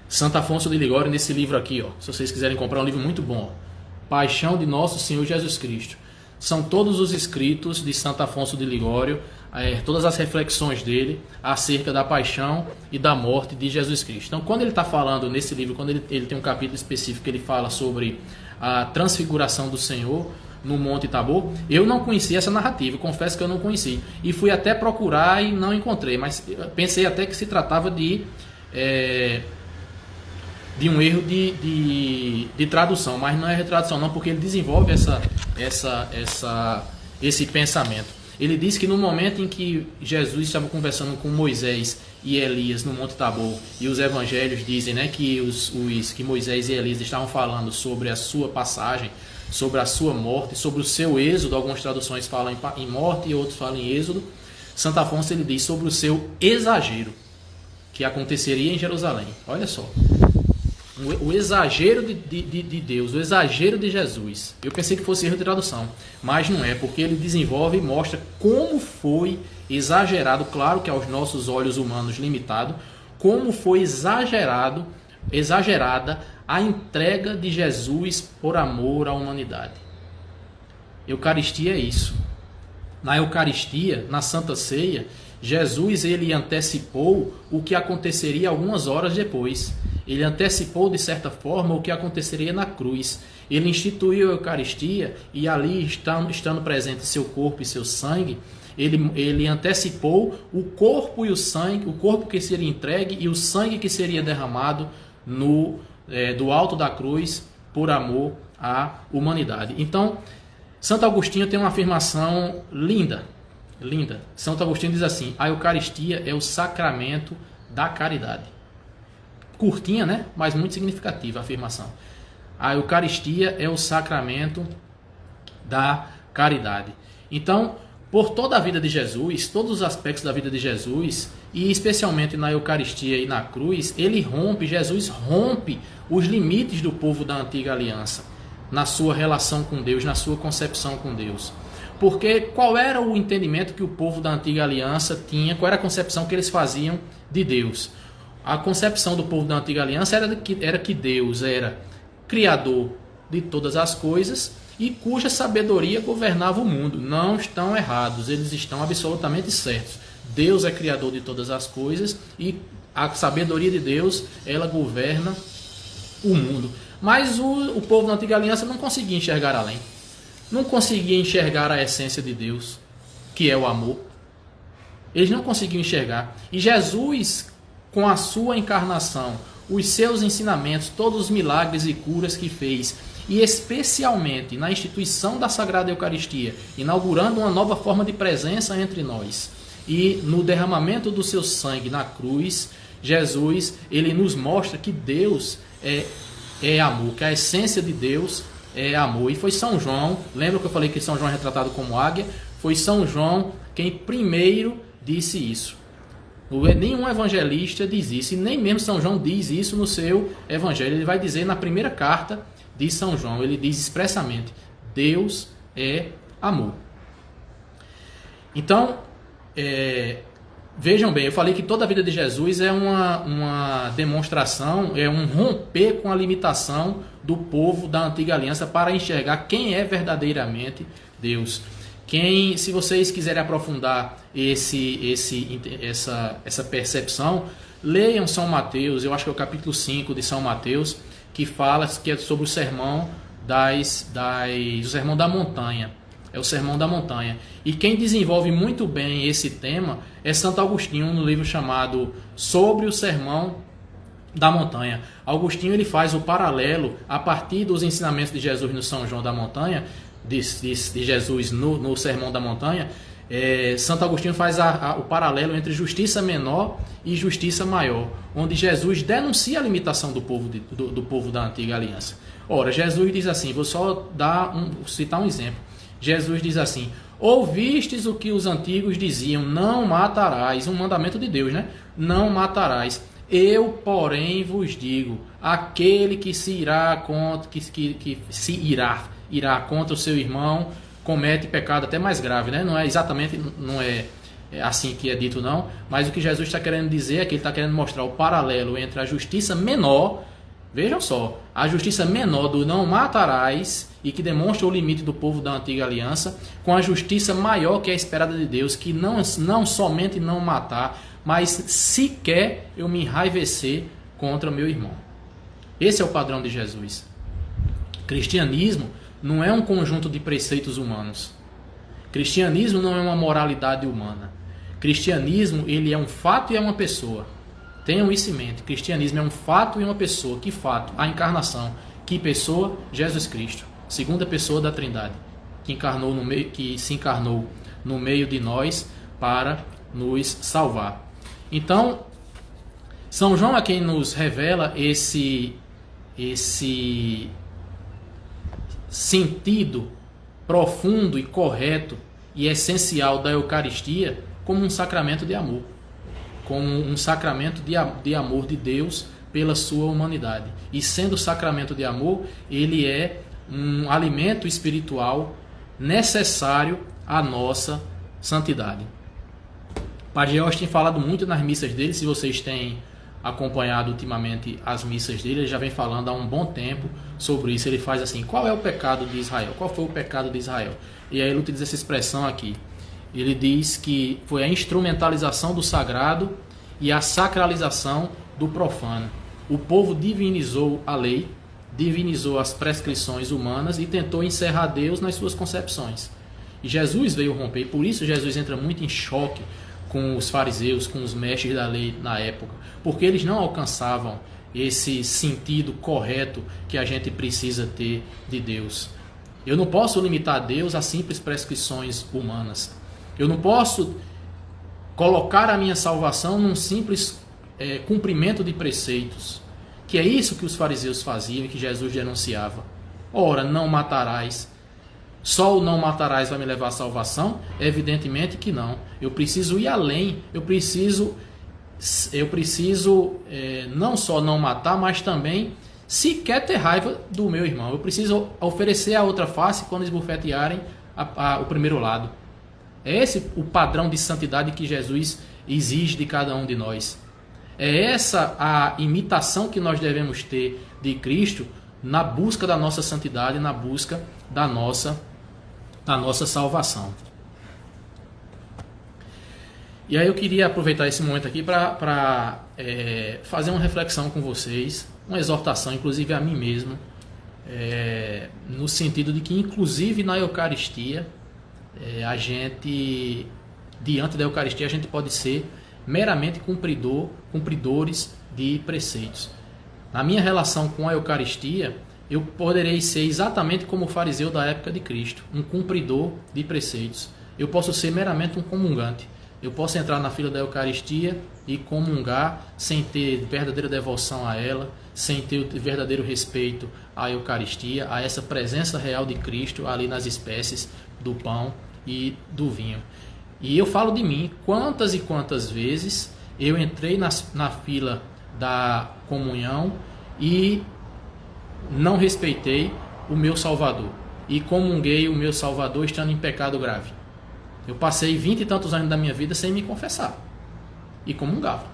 Santo Afonso de Ligório, nesse livro aqui, ó, se vocês quiserem comprar, um livro muito bom, ó, Paixão de Nosso Senhor Jesus Cristo. São todos os escritos de Santo Afonso de Ligório, todas as reflexões dele acerca da paixão e da morte de Jesus Cristo. Então, quando ele está falando nesse livro, quando ele tem um capítulo específico que ele fala sobre a transfiguração do Senhor no Monte Tabor, eu não conhecia essa narrativa, confesso que eu não conheci. E fui até procurar e não encontrei, mas pensei até que se tratava de um erro de tradução, mas não é retradução não, porque ele desenvolve esse pensamento. Ele diz que no momento em que Jesus estava conversando com Moisés e Elias no Monte Tabor, e os evangelhos dizem, né, que Moisés e Elias estavam falando sobre a sua passagem, sobre a sua morte, sobre o seu êxodo, algumas traduções falam em morte e outros falam em êxodo. Santo Afonso, ele diz sobre o seu exagero que aconteceria em Jerusalém. Olha só, o exagero de Deus, o exagero de Jesus. Eu pensei que fosse erro de tradução, mas não é, porque ele desenvolve e mostra como foi exagerado, claro que aos nossos olhos humanos limitados, como foi exagerada a entrega de Jesus por amor à humanidade. Eucaristia é isso. Na Eucaristia, na Santa Ceia, Jesus ele antecipou o que aconteceria algumas horas depois. Ele antecipou, de certa forma, o que aconteceria na cruz. Ele instituiu a Eucaristia e ali, estando presente seu corpo e seu sangue, ele antecipou o corpo e o sangue, o corpo que seria entregue e o sangue que seria derramado do alto da cruz por amor à humanidade. Então, Santo Agostinho tem uma afirmação linda. Santo Agostinho diz assim: a Eucaristia é o sacramento da caridade. Curtinha, né? Mas muito significativa a afirmação. A Eucaristia é o sacramento da caridade. Então, por toda a vida de Jesus, todos os aspectos da vida de Jesus, e especialmente na Eucaristia e na cruz, Jesus rompe os limites do povo da antiga aliança, na sua relação com Deus, na sua concepção com Deus. Porque qual era o entendimento que o povo da antiga aliança tinha, qual era a concepção que eles faziam de Deus? A concepção do povo da antiga aliança era que Deus era criador de todas as coisas e cuja sabedoria governava o mundo. Não estão errados, eles estão absolutamente certos. Deus é criador de todas as coisas e a sabedoria de Deus, ela governa o mundo. Mas o povo da antiga aliança não conseguia enxergar além. Não conseguia enxergar a essência de Deus, que é o amor. Eles não conseguiam enxergar. E Jesus, com a sua encarnação, os seus ensinamentos, todos os milagres e curas que fez, e especialmente na instituição da Sagrada Eucaristia, inaugurando uma nova forma de presença entre nós, e no derramamento do seu sangue na cruz, Jesus, ele nos mostra que Deus é amor, que a essência de Deus é amor. E foi São João, lembra que eu falei que São João é retratado como águia? Foi São João quem primeiro disse isso. Nenhum evangelista diz isso, e nem mesmo São João diz isso no seu evangelho. Ele vai dizer na primeira carta de São João, ele diz expressamente: Deus é amor. Então, vejam bem, eu falei que toda a vida de Jesus é uma demonstração, é um romper com a limitação do povo da antiga aliança para enxergar quem é verdadeiramente Deus. Se vocês quiserem aprofundar essa percepção, leiam São Mateus, eu acho que é o capítulo 5 de São Mateus, que fala que é sobre o sermão o sermão da montanha. É o sermão da montanha. E quem desenvolve muito bem esse tema é Santo Agostinho, no livro chamado Sobre o Sermão da montanha. Agostinho ele faz o paralelo a partir dos ensinamentos de Jesus no São João da Montanha, de Jesus no Sermão da Montanha. Santo Agostinho faz o paralelo entre justiça menor e justiça maior, onde Jesus denuncia a limitação do povo da antiga aliança. Ora, Jesus diz assim, vou só citar um exemplo. Jesus diz assim: ouvistes o que os antigos diziam, não matarás, um mandamento de Deus, né? Não matarás. Eu, porém, vos digo, aquele que se irá contra, irá contra o seu irmão, comete pecado até mais grave, né? Não é exatamente, não é assim que é dito não, mas o que Jesus está querendo dizer é que ele está querendo mostrar o paralelo entre a justiça menor, vejam só, a justiça menor do não matarás, e que demonstra o limite do povo da antiga aliança, com a justiça maior que é a esperada de Deus, que não somente não matar, mas sequer eu me enraivecer contra meu irmão. Esse é o padrão de Jesus. Cristianismo não é um conjunto de preceitos humanos. Cristianismo não é uma moralidade humana. Cristianismo, ele é um fato e é uma pessoa. Tenham isso em mente. Cristianismo é um fato e uma pessoa. Que fato? A encarnação. Que pessoa? Jesus Cristo, segunda pessoa da Trindade, que se encarnou no meio de nós para nos salvar. Então, São João é quem nos revela esse sentido profundo e correto e essencial da Eucaristia como um sacramento de amor, como um sacramento de amor de Deus pela sua humanidade. E sendo sacramento de amor, ele é um alimento espiritual necessário à nossa santidade. O Padre George tem falado muito nas missas dele, se vocês têm acompanhado ultimamente as missas dele, ele já vem falando há um bom tempo sobre isso. Ele faz assim: qual é o pecado de Israel? Qual foi o pecado de Israel? E aí ele utiliza essa expressão aqui. Ele diz que foi a instrumentalização do sagrado e a sacralização do profano. O povo divinizou a lei, divinizou as prescrições humanas e tentou encerrar Deus nas suas concepções. E Jesus veio romper, e por isso Jesus entra muito em choque com os fariseus, com os mestres da lei na época, porque eles não alcançavam esse sentido correto que a gente precisa ter de Deus. Eu não posso limitar Deus a simples prescrições humanas. Eu não posso colocar a minha salvação num simples cumprimento de preceitos, que é isso que os fariseus faziam e que Jesus denunciava. Ora, não matarás. Só o não matarás vai me levar à salvação? Evidentemente que não. Eu preciso ir além. Eu preciso não só não matar, mas também sequer ter raiva do meu irmão. Eu preciso oferecer a outra face quando esbofetearem o primeiro lado. É esse o padrão de santidade que Jesus exige de cada um de nós. É essa a imitação que nós devemos ter de Cristo na busca da nossa santidade, na busca da nossa salvação. E aí eu queria aproveitar esse momento aqui para fazer uma reflexão com vocês, uma exortação, inclusive a mim mesmo, no sentido de que, inclusive na Eucaristia, diante da Eucaristia, a gente pode ser meramente cumpridores de preceitos. Na minha relação com a Eucaristia, eu poderei ser exatamente como o fariseu da época de Cristo, um cumpridor de preceitos. Eu posso ser meramente um comungante. Eu posso entrar na fila da Eucaristia e comungar sem ter verdadeira devoção a ela, sem ter verdadeiro respeito à Eucaristia, a essa presença real de Cristo ali nas espécies do pão e do vinho. E eu falo de mim, quantas e quantas vezes eu entrei na fila da comunhão e não respeitei o meu Salvador e comunguei o meu Salvador estando em pecado grave. Eu passei 20 e tantos anos da minha vida sem me confessar e comungava.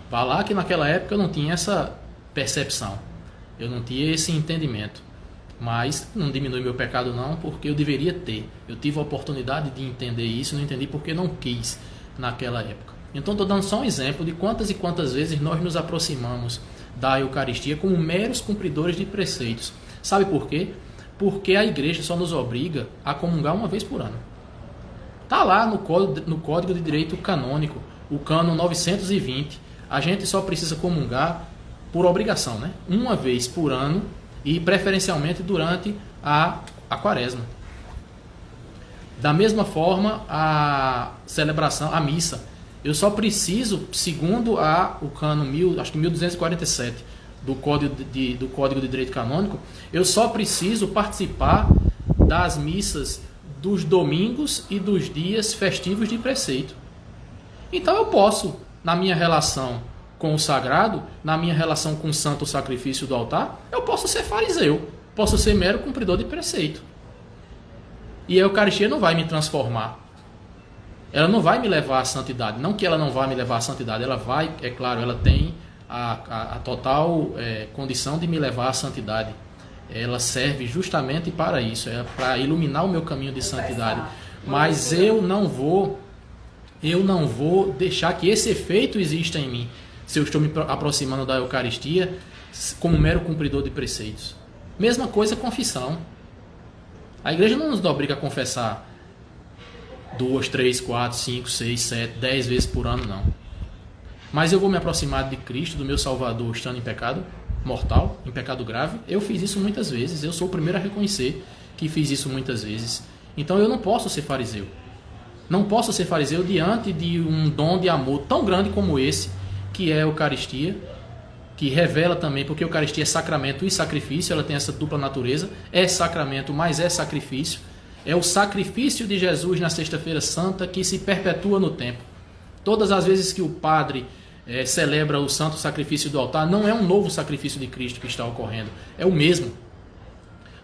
Vá lá que naquela época eu não tinha essa percepção, eu não tinha esse entendimento, mas não diminui meu pecado não, porque eu deveria ter. Eu tive a oportunidade de entender isso, não entendi porque não quis naquela época. Então estou dando só um exemplo de quantas e quantas vezes nós nos aproximamos da Eucaristia como meros cumpridores de preceitos. Sabe por quê? Porque a igreja só nos obriga a comungar uma vez por ano. Está lá no Código de Direito Canônico, o Cânon 920. A gente só precisa comungar por obrigação, né? Uma vez por ano e preferencialmente durante a quaresma. Da mesma forma, a celebração, a missa. Eu só preciso, segundo o cano 1247 do Código de Direito Canônico, eu só preciso participar das missas dos domingos e dos dias festivos de preceito. Então eu posso, na minha relação com o sagrado, na minha relação com o santo sacrifício do altar, eu posso ser fariseu, posso ser mero cumpridor de preceito. E a Eucaristia não vai me transformar. Ela não vai me levar à santidade. Não que ela não vai me levar à santidade. Ela vai, é claro, ela tem a total condição de me levar à santidade. Ela serve justamente para isso. É para iluminar o meu caminho de santidade. Mas eu não vou deixar que esse efeito exista em mim, se eu estou me aproximando da Eucaristia como mero cumpridor de preceitos. Mesma coisa confissão. A igreja não nos obriga a confessar 2, 3, 4, 5, 6, 7, 10 vezes por ano, não. Mas eu vou me aproximar de Cristo, do meu Salvador, estando em pecado mortal, em pecado grave. Eu fiz isso muitas vezes, eu sou o primeiro a reconhecer que fiz isso muitas vezes. Então eu não posso ser fariseu. Não posso ser fariseu diante de um dom de amor tão grande como esse, que é a Eucaristia, que revela também, porque a Eucaristia é sacramento e sacrifício, ela tem essa dupla natureza, é sacramento, mas é sacrifício. É o sacrifício de Jesus na Sexta-feira Santa que se perpetua no tempo. Todas as vezes que o padre celebra o santo sacrifício do altar, não é um novo sacrifício de Cristo que está ocorrendo, é o mesmo.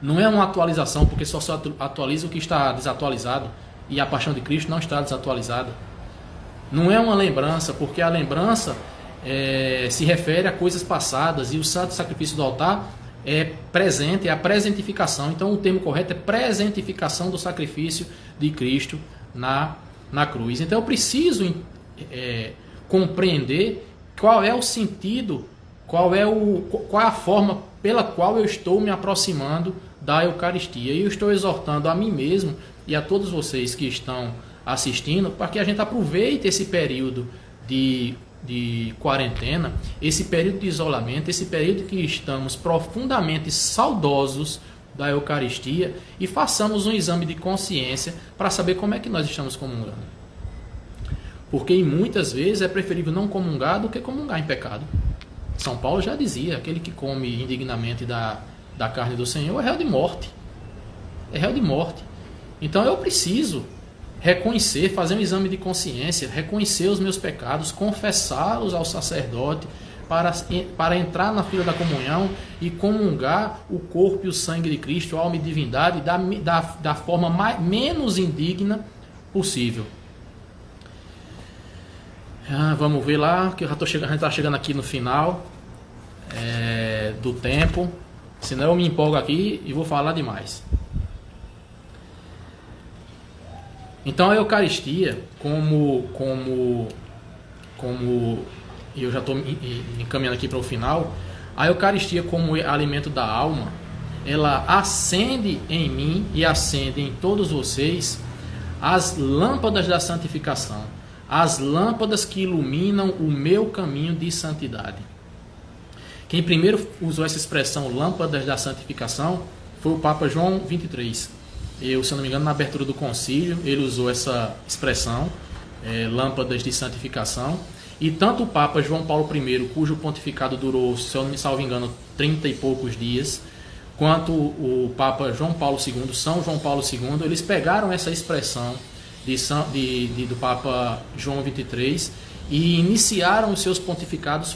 Não é uma atualização, porque só se atualiza o que está desatualizado, e a paixão de Cristo não está desatualizada. Não é uma lembrança, porque a lembrança se refere a coisas passadas, e o santo sacrifício do altar é presente, é a presentificação. Então o termo correto é presentificação do sacrifício de Cristo na cruz. Então eu preciso compreender qual é o sentido, qual é a forma pela qual eu estou me aproximando da Eucaristia. E eu estou exortando a mim mesmo e a todos vocês que estão assistindo, para que a gente aproveite esse período de quarentena, esse período de isolamento, esse período que estamos profundamente saudosos da Eucaristia, e façamos um exame de consciência para saber como é que nós estamos comungando. Porque muitas vezes é preferível não comungar do que comungar em pecado. São Paulo já dizia, aquele que come indignamente da carne do Senhor é réu de morte. É réu de morte. Então eu preciso reconhecer, fazer um exame de consciência, reconhecer os meus pecados, confessá-los ao sacerdote, para entrar na fila da comunhão e comungar o corpo e o sangue de Cristo, a alma e divindade, da forma menos indigna possível. Vamos ver lá, que a gente está chegando aqui no final do tempo, senão eu me empolgo aqui e vou falar demais. Então a Eucaristia, como eu já estou me encaminhando aqui para o final, a Eucaristia como alimento da alma, ela acende em mim e acende em todos vocês as lâmpadas da santificação, as lâmpadas que iluminam o meu caminho de santidade. Quem primeiro usou essa expressão lâmpadas da santificação foi o Papa João XXIII. Se eu não me engano, na abertura do concílio, ele usou essa expressão, lâmpadas de santificação. E tanto o Papa João Paulo I, cujo pontificado durou, se eu não me salvo engano, 30 e poucos dias, quanto o Papa João Paulo II, São João Paulo II, eles pegaram essa expressão do Papa João XXIII e iniciaram os seus pontificados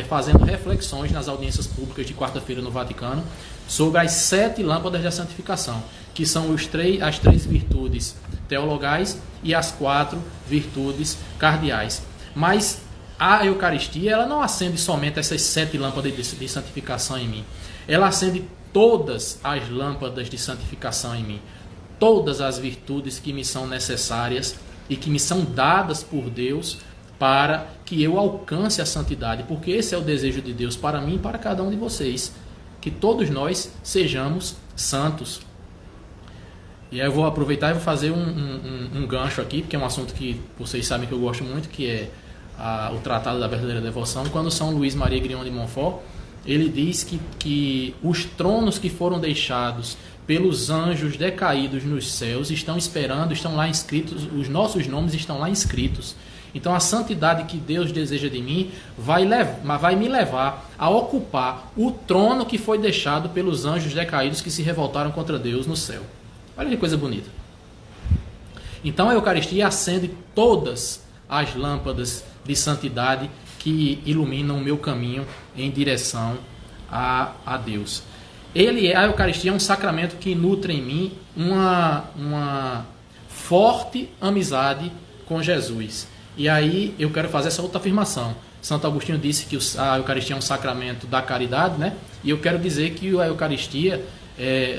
fazendo reflexões nas audiências públicas de quarta-feira no Vaticano sobre as 7 lâmpadas da santificação, que são as 3 virtudes teologais e as 4 virtudes cardeais. Mas a Eucaristia, ela não acende somente essas 7 lâmpadas de santificação em mim. Ela acende todas as lâmpadas de santificação em mim. Todas as virtudes que me são necessárias e que me são dadas por Deus para que eu alcance a santidade. Porque esse é o desejo de Deus para mim e para cada um de vocês. Que todos nós sejamos santos. E aí eu vou aproveitar e vou fazer um gancho aqui, porque é um assunto que vocês sabem que eu gosto muito, que é o Tratado da Verdadeira Devoção, quando São Luís Maria Grignon de Montfort, ele diz que os tronos que foram deixados pelos anjos decaídos nos céus estão esperando, estão lá inscritos, os nossos nomes estão lá inscritos. Então a santidade que Deus deseja de mim vai me levar a ocupar o trono que foi deixado pelos anjos decaídos que se revoltaram contra Deus no céu. Olha que coisa bonita. Então a Eucaristia acende todas as lâmpadas de santidade que iluminam o meu caminho em direção a Deus. A Eucaristia é um sacramento que nutre em mim uma forte amizade com Jesus. E aí eu quero fazer essa outra afirmação. Santo Agostinho disse que a Eucaristia é um sacramento da caridade, né? E eu quero dizer que a Eucaristia,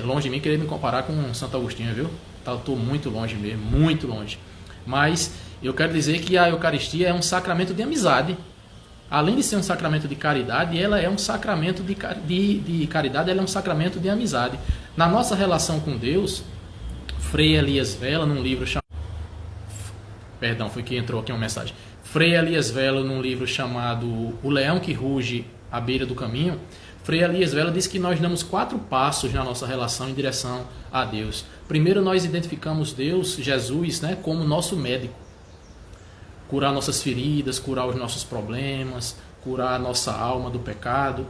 longe de mim querer me comparar com Santo Agostinho, viu? Estou muito longe mesmo, muito longe. Mas eu quero dizer que a Eucaristia é um sacramento de amizade. Além de ser um sacramento de caridade, ela é um sacramento de caridade, ela é um sacramento de amizade. Na nossa relação com Deus, Frei Elias Vela, num livro chamado... Perdão, foi que entrou aqui uma mensagem. Frei Elias Vela, num livro chamado O Leão que Ruge à Beira do Caminho, Frei Elias Vela diz que nós damos 4 passos na nossa relação em direção a Deus. Primeiro, nós identificamos Deus, Jesus, né, como nosso médico. Curar nossas feridas, curar os nossos problemas, curar a nossa alma do pecado.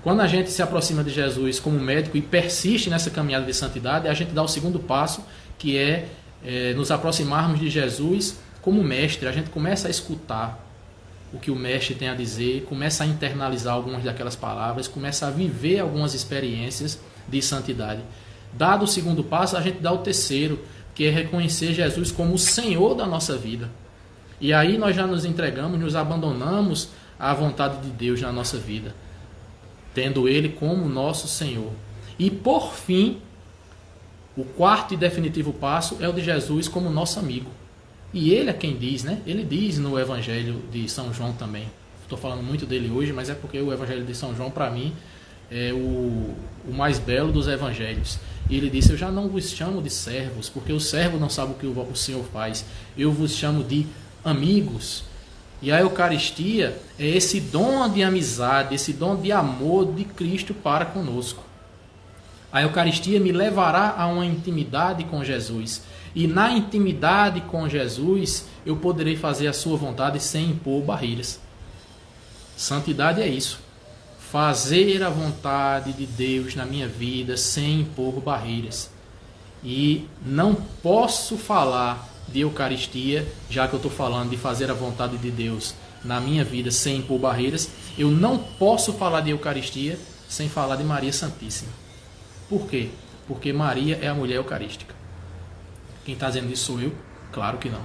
Quando a gente se aproxima de Jesus como médico e persiste nessa caminhada de santidade, a gente dá o segundo passo, que é nos aproximarmos de Jesus como mestre. A gente começa a escutar o que o mestre tem a dizer, começa a internalizar algumas daquelas palavras, começa a viver algumas experiências de santidade. Dado o segundo passo, a gente dá o terceiro, que é reconhecer Jesus como o Senhor da nossa vida. E aí nós já nos entregamos, nos abandonamos à vontade de Deus na nossa vida, tendo Ele como nosso Senhor. E por fim, o quarto e definitivo passo é o de Jesus como nosso amigo. E Ele é quem diz, né? Ele diz no Evangelho de São João também. Estou falando muito dele hoje, mas é porque o Evangelho de São João, para mim, é o mais belo dos Evangelhos. E ele disse: eu já não vos chamo de servos, porque o servo não sabe o que o Senhor faz. Eu vos chamo de amigos. E a Eucaristia é esse dom de amizade, esse dom de amor de Cristo para conosco. A Eucaristia me levará a uma intimidade com Jesus. E na intimidade com Jesus, eu poderei fazer a sua vontade sem impor barreiras. Santidade é isso. Fazer a vontade de Deus na minha vida sem impor barreiras. E não posso falar de Eucaristia, já que eu estou falando de fazer a vontade de Deus na minha vida sem impor barreiras, eu não posso falar de Eucaristia sem falar de Maria Santíssima. Por quê? Porque Maria é a mulher eucarística. Quem está dizendo isso sou eu? Claro que não.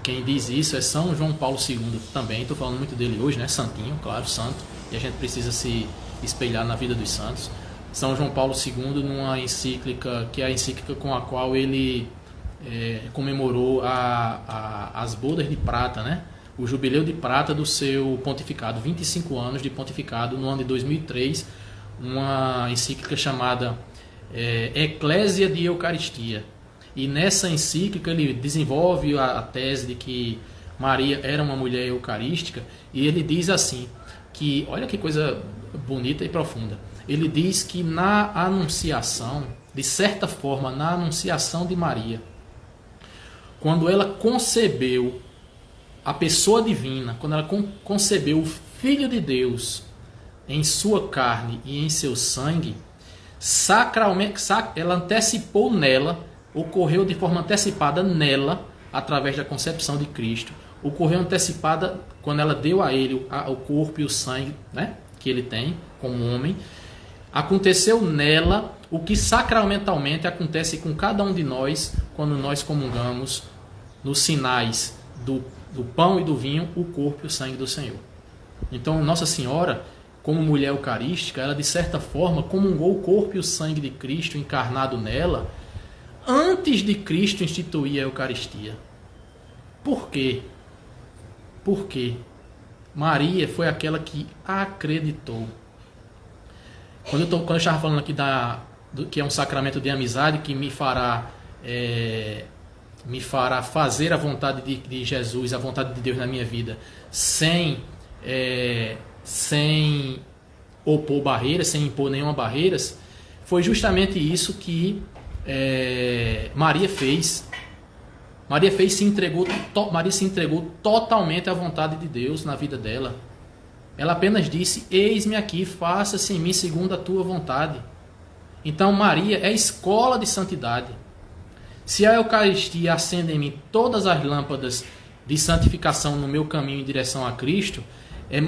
Quem diz isso é São João Paulo II também. Estou falando muito dele hoje, né? Santinho, claro, santo. E a gente precisa se espelhar na vida dos santos. São João Paulo II, numa encíclica, que é a encíclica com a qual ele comemorou as bodas de prata, né? O jubileu de prata do seu pontificado, 25 anos de pontificado, no ano de 2003, uma encíclica chamada Eclésia de Eucaristia. E nessa encíclica ele desenvolve a tese de que Maria era uma mulher eucarística, e ele diz assim, que olha que coisa bonita e profunda, ele diz que na anunciação, de certa forma, na anunciação de Maria, quando ela concebeu a pessoa divina, quando ela concebeu o Filho de Deus em sua carne e em seu sangue, sacralmente, ela antecipou nela, ocorreu de forma antecipada nela, através da concepção de Cristo, ocorreu antecipada quando ela deu a ele o corpo e o sangue, né, que ele tem como homem. Aconteceu nela o que sacramentalmente acontece com cada um de nós quando nós comungamos nos sinais do pão e do vinho, o corpo e o sangue do Senhor. Então Nossa Senhora, como mulher eucarística, ela de certa forma comungou o corpo e o sangue de Cristo encarnado nela antes de Cristo instituir a Eucaristia. Por quê? Porque Maria foi aquela que acreditou. Quando eu estava falando aqui que é um sacramento de amizade que me fará me fará fazer a vontade de Jesus, a vontade de Deus na minha vida, sem opor barreiras, sem impor nenhuma barreiras, foi justamente isso que Maria fez. Maria se entregou totalmente à vontade de Deus na vida dela. Ela apenas disse: eis-me aqui, faça-se em mim segundo a tua vontade. Então Maria é a escola de santidade. Se a Eucaristia acende em mim todas as lâmpadas de santificação no meu caminho em direção a Cristo,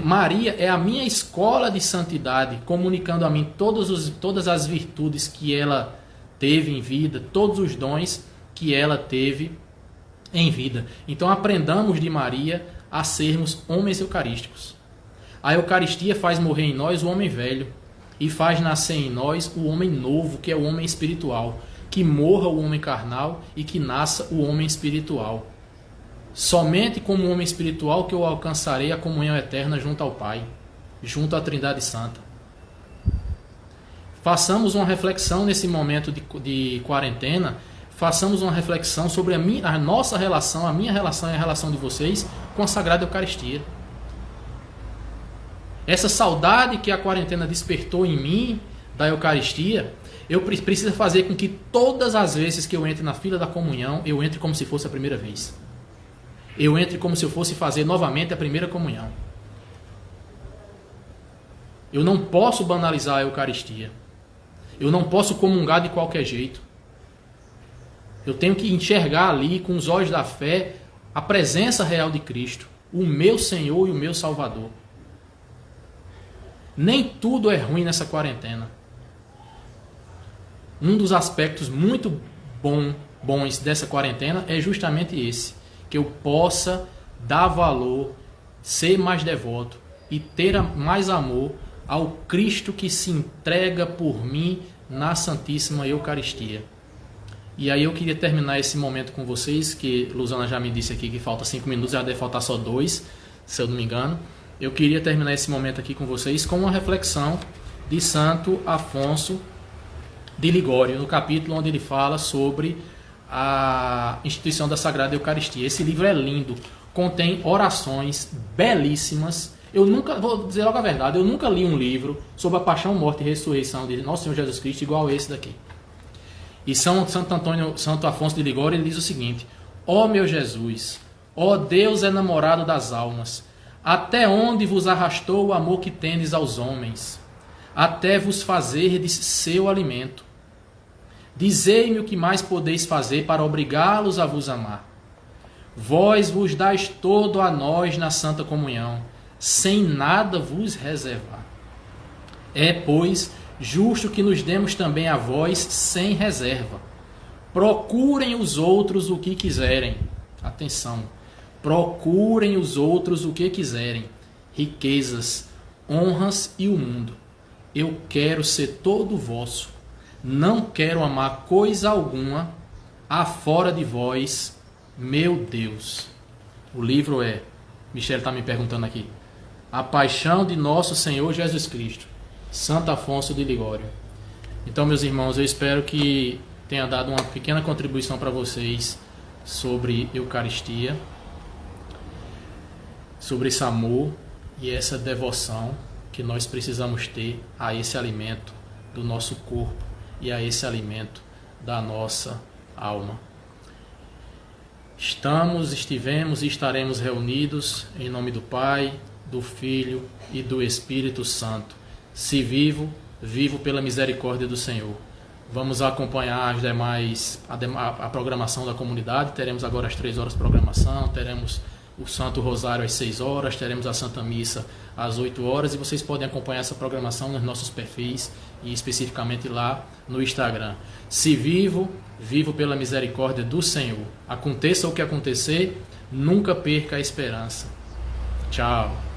Maria é a minha escola de santidade, comunicando a mim todas as virtudes que ela teve em vida, todos os dons que ela teve em vida. Então aprendamos de Maria a sermos homens eucarísticos. A Eucaristia faz morrer em nós o homem velho e faz nascer em nós o homem novo, que é o homem espiritual. Que morra o homem carnal e que nasça o homem espiritual. Somente como homem espiritual que eu alcançarei a comunhão eterna junto ao Pai, junto à Trindade Santa. Façamos uma reflexão nesse momento de quarentena, façamos uma reflexão sobre a nossa relação, a minha relação e a relação de vocês com a Sagrada Eucaristia. Essa saudade que a quarentena despertou em mim da Eucaristia, eu preciso fazer com que todas as vezes que eu entre na fila da comunhão, eu entre como se fosse a primeira vez. Eu entre como se eu fosse fazer novamente a primeira comunhão. Eu não posso banalizar a Eucaristia. Eu não posso comungar de qualquer jeito. Eu tenho que enxergar ali com os olhos da fé a presença real de Cristo, o meu Senhor e o meu Salvador. Nem tudo é ruim nessa quarentena. Um dos aspectos muito bons dessa quarentena é justamente esse, que eu possa dar valor, ser mais devoto e ter mais amor ao Cristo que se entrega por mim na Santíssima Eucaristia. E aí eu queria terminar esse momento com vocês, que Luzana já me disse aqui que falta 5 minutos, já deve faltar só 2, se eu não me engano. Eu queria terminar esse momento aqui com vocês com uma reflexão de Santo Afonso de Ligório, no capítulo onde ele fala sobre a instituição da Sagrada Eucaristia. Esse livro é lindo, contém orações belíssimas. Eu nunca, vou dizer logo a verdade, eu nunca li um livro sobre a paixão, morte e ressurreição de Nosso Senhor Jesus Cristo igual esse daqui. E Santo Afonso de Ligório, ele diz o seguinte: ó meu Jesus, ó Deus enamorado das almas, até onde vos arrastou o amor que tendes aos homens, até vos fazerdes seu alimento. Dizei-me o que mais podeis fazer para obrigá-los a vos amar. Vós vos dais todo a nós na santa comunhão, sem nada vos reservar. É, pois, justo que nos demos também a vós sem reserva. Procurem os outros o que quiserem. Atenção. Procurem os outros o que quiserem. Riquezas, honras e o mundo. Eu quero ser todo vosso. Não quero amar coisa alguma afora de vós, meu Deus. O livro é, Michele está me perguntando aqui, A Paixão de Nosso Senhor Jesus Cristo, Santo Afonso de Ligório. Então, meus irmãos, eu espero que tenha dado uma pequena contribuição para vocês sobre Eucaristia, sobre esse amor e essa devoção que nós precisamos ter a esse alimento do nosso corpo e a esse alimento da nossa alma. Estivemos e estaremos reunidos em nome do Pai, do Filho e do Espírito Santo. Se vivo, vivo pela misericórdia do Senhor. Vamos acompanhar as demais, a programação da comunidade. Teremos agora às 3 horas programação, teremos o Santo Rosário às 6 horas, teremos a Santa Missa às 8 horas e vocês podem acompanhar essa programação nos nossos perfis e especificamente lá no Instagram. Se vivo, vivo pela misericórdia do Senhor. Aconteça o que acontecer, nunca perca a esperança. Tchau.